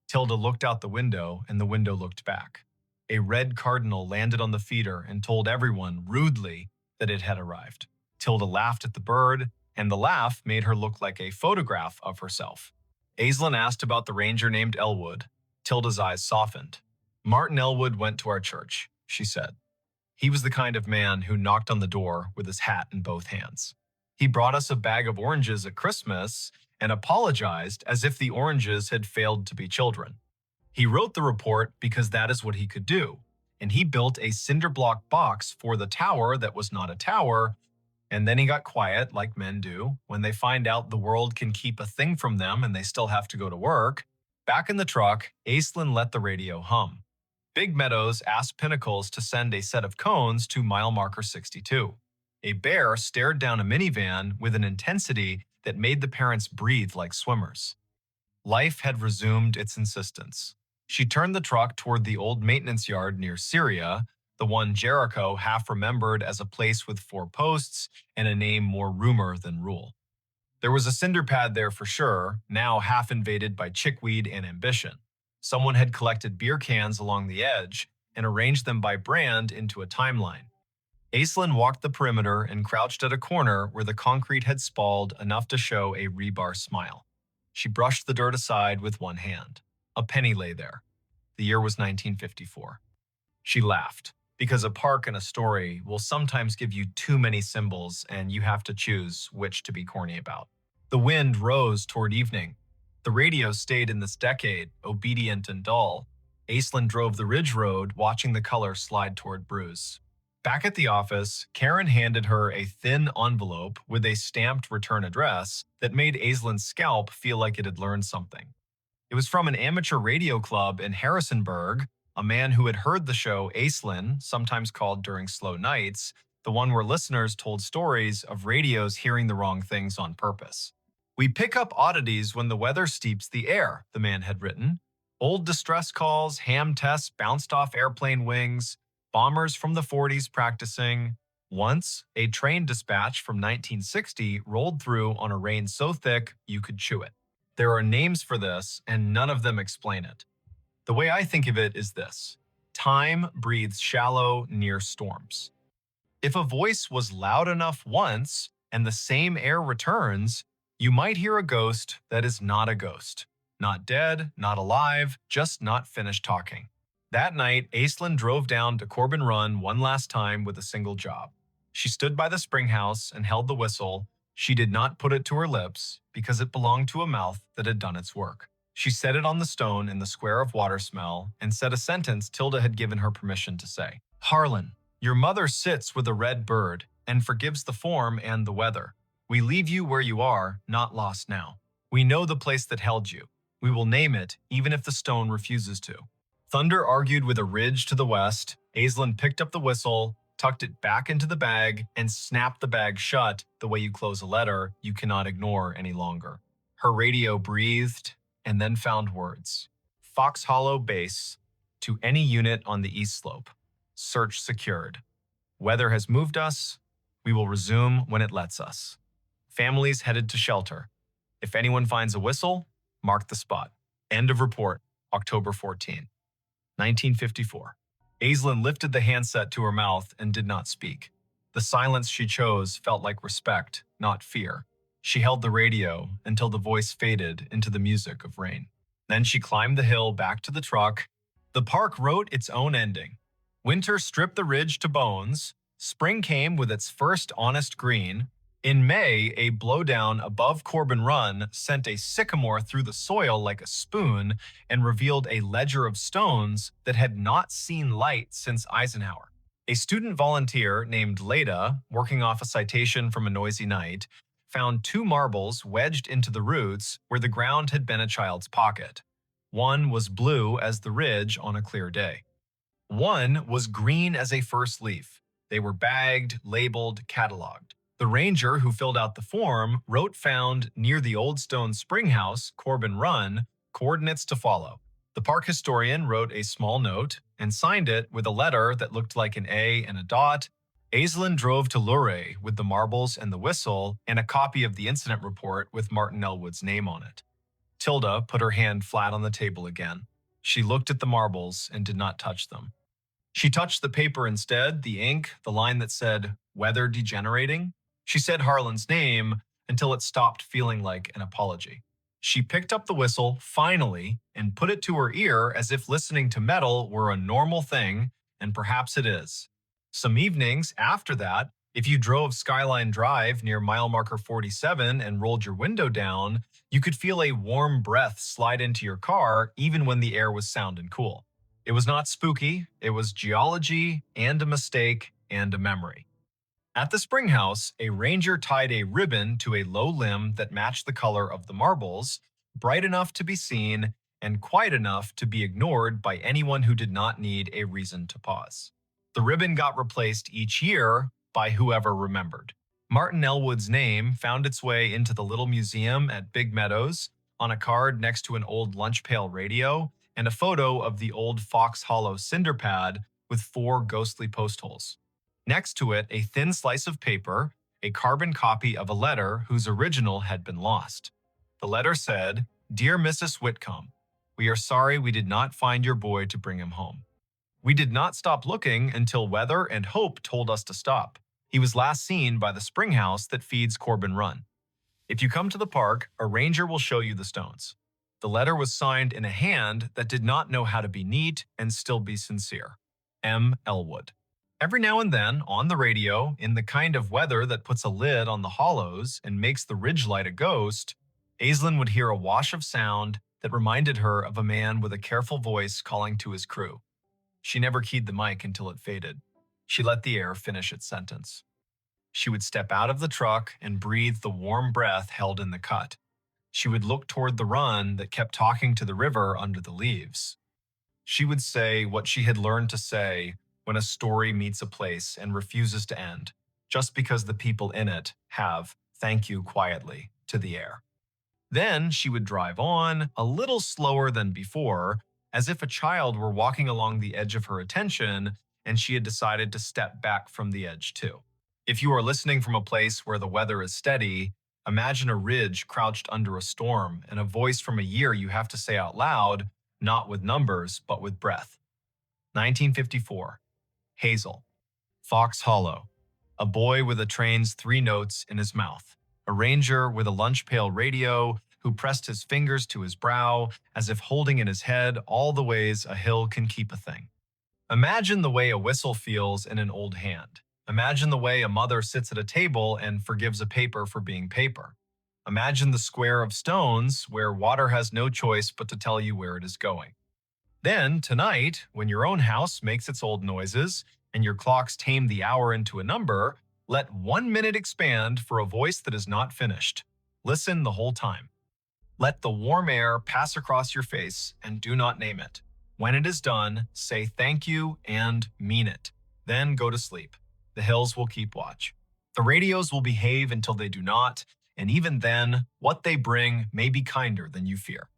Tilda looked out the window and the window looked back. A red cardinal landed on the feeder and told everyone, rudely, that it had arrived. Tilda laughed at the bird, and the laugh made her look like a photograph of herself. Aislinn asked about the ranger named Elwood. Tilda's eyes softened. Martin Elwood went to our church, she said. He was the kind of man who knocked on the door with his hat in both hands. He brought us a bag of oranges at Christmas and apologized as if the oranges had failed to be children. He wrote the report because that is what he could do, and he built a cinder block box for the tower that was not a tower, and then he got quiet like men do when they find out the world can keep a thing from them and they still have to go to work. Back in the truck, Aislinn let the radio hum. Big Meadows asked Pinnacles to send a set of cones to mile marker 62. A bear stared down a minivan with an intensity that made the parents breathe like swimmers. Life had resumed its insistence. She turned the truck toward the old maintenance yard near Syria, the one Jericho half remembered as a place with 4 posts and a name more rumor than rule. There was a cinder pad there for sure, now half invaded by chickweed and ambition. Someone had collected beer cans along the edge and arranged them by brand into a timeline. Aislinn walked the perimeter and crouched at a corner where the concrete had spalled enough to show a rebar smile. She brushed the dirt aside with one hand. A penny lay there. The year was 1954. She laughed, because a park and a story will sometimes give you too many symbols and you have to choose which to be corny about. The wind rose toward evening. The radio stayed in this decade, obedient and dull. Aislinn drove the ridge road, watching the color slide toward Bruce. Back at the office, Karen handed her a thin envelope with a stamped return address that made Aislinn's scalp feel like it had learned something. It was from an amateur radio club in Harrisonburg, a man who had heard the show Aislinn, sometimes called During Slow Nights, the one where listeners told stories of radios hearing the wrong things on purpose. We pick up oddities when the weather steeps the air, the man had written. Old distress calls, ham tests bounced off airplane wings, bombers from the 40s practicing. Once, a train dispatch from 1960 rolled through on a rain so thick you could chew it. There are names for this, and none of them explain it. The way I think of it is this. Time breathes shallow near storms. If a voice was loud enough once and the same air returns, you might hear a ghost that is not a ghost. Not dead, not alive, just not finished talking. That night, Aislinn drove down to Corbin Run one last time with a single job. She stood by the spring house and held the whistle. She did not put it to her lips because it belonged to a mouth that had done its work. She set it on the stone in the square of water smell and said a sentence Tilda had given her permission to say. Harlan, your mother sits with a red bird and forgives the form and the weather. We leave you where you are, not lost now. We know the place that held you. We will name it, even if the stone refuses to. Thunder argued with a ridge to the west. Aislinn picked up the whistle, tucked it back into the bag, and snapped the bag shut the way you close a letter you cannot ignore any longer. Her radio breathed and then found words. Fox Hollow Base, to any unit on the east slope. Search secured. Weather has moved us. We will resume when it lets us. Families headed to shelter. If anyone finds a whistle, mark the spot. End of report, October 14, 1954. Aislinn lifted the handset to her mouth and did not speak. The silence she chose felt like respect, not fear. She held the radio until the voice faded into the music of rain. Then she climbed the hill back to the truck. The park wrote its own ending. Winter stripped the ridge to bones. Spring came with its first honest green. In May, a blowdown above Corbin Run sent a sycamore through the soil like a spoon and revealed a ledger of stones that had not seen light since Eisenhower. A student volunteer named Leda, working off a citation from a noisy night, found 2 marbles wedged into the roots where the ground had been a child's pocket. One was blue as the ridge on a clear day. One was green as a first leaf. They were bagged, labeled, cataloged. The ranger who filled out the form wrote found near the old stone spring house, Corbin Run, coordinates to follow. The park historian wrote a small note and signed it with a letter that looked like an A and a dot. Aislinn drove to Luray with the marbles and the whistle and a copy of the incident report with Martin Elwood's name on it. Tilda put her hand flat on the table again. She looked at the marbles and did not touch them. She touched the paper instead, the ink, the line that said, "Weather degenerating." She said Harlan's name until it stopped feeling like an apology. She picked up the whistle, finally, and put it to her ear as if listening to metal were a normal thing, and perhaps it is. Some evenings after that, if you drove Skyline Drive near mile marker 47 and rolled your window down, you could feel a warm breath slide into your car even when the air was sound and cool. It was not spooky, it was geology and a mistake and a memory. At the spring house, a ranger tied a ribbon to a low limb that matched the color of the marbles, bright enough to be seen and quiet enough to be ignored by anyone who did not need a reason to pause. The ribbon got replaced each year by whoever remembered. Martin Elwood's name found its way into the little museum at Big Meadows on a card next to an old lunch pail radio and a photo of the old Fox Hollow cinder pad with 4 ghostly post holes. Next to it, a thin slice of paper, a carbon copy of a letter whose original had been lost. The letter said, "Dear Mrs. Whitcomb, we are sorry we did not find your boy to bring him home. We did not stop looking until weather and hope told us to stop. He was last seen by the spring house that feeds Corbin Run. If you come to the park, a ranger will show you the stones." The letter was signed in a hand that did not know how to be neat and still be sincere. M. Elwood. Every now and then, on the radio, in the kind of weather that puts a lid on the hollows and makes the ridgelight a ghost, Aislinn would hear a wash of sound that reminded her of a man with a careful voice calling to his crew. She never keyed the mic until it faded. She let the air finish its sentence. She would step out of the truck and breathe the warm breath held in the cut. She would look toward the run that kept talking to the river under the leaves. She would say what she had learned to say when a story meets a place and refuses to end, just because the people in it have "thank you" quietly to the air. Then she would drive on, a little slower than before, as if a child were walking along the edge of her attention and she had decided to step back from the edge too. If you are listening from a place where the weather is steady, imagine a ridge crouched under a storm and a voice from a year you have to say out loud, not with numbers, but with breath. 1954. Hazel. Fox Hollow. A boy with a train's 3 notes in his mouth. A ranger with a lunch pail radio who pressed his fingers to his brow as if holding in his head all the ways a hill can keep a thing. Imagine the way a whistle feels in an old hand. Imagine the way a mother sits at a table and forgives a paper for being paper. Imagine the square of stones where water has no choice but to tell you where it is going. Then, tonight, when your own house makes its old noises and your clocks tame the hour into a number, let 1 minute expand for a voice that is not finished. Listen the whole time. Let the warm air pass across your face and do not name it. When it is done, say thank you and mean it. Then go to sleep. The hills will keep watch. The radios will behave until they do not, and even then, what they bring may be kinder than you fear.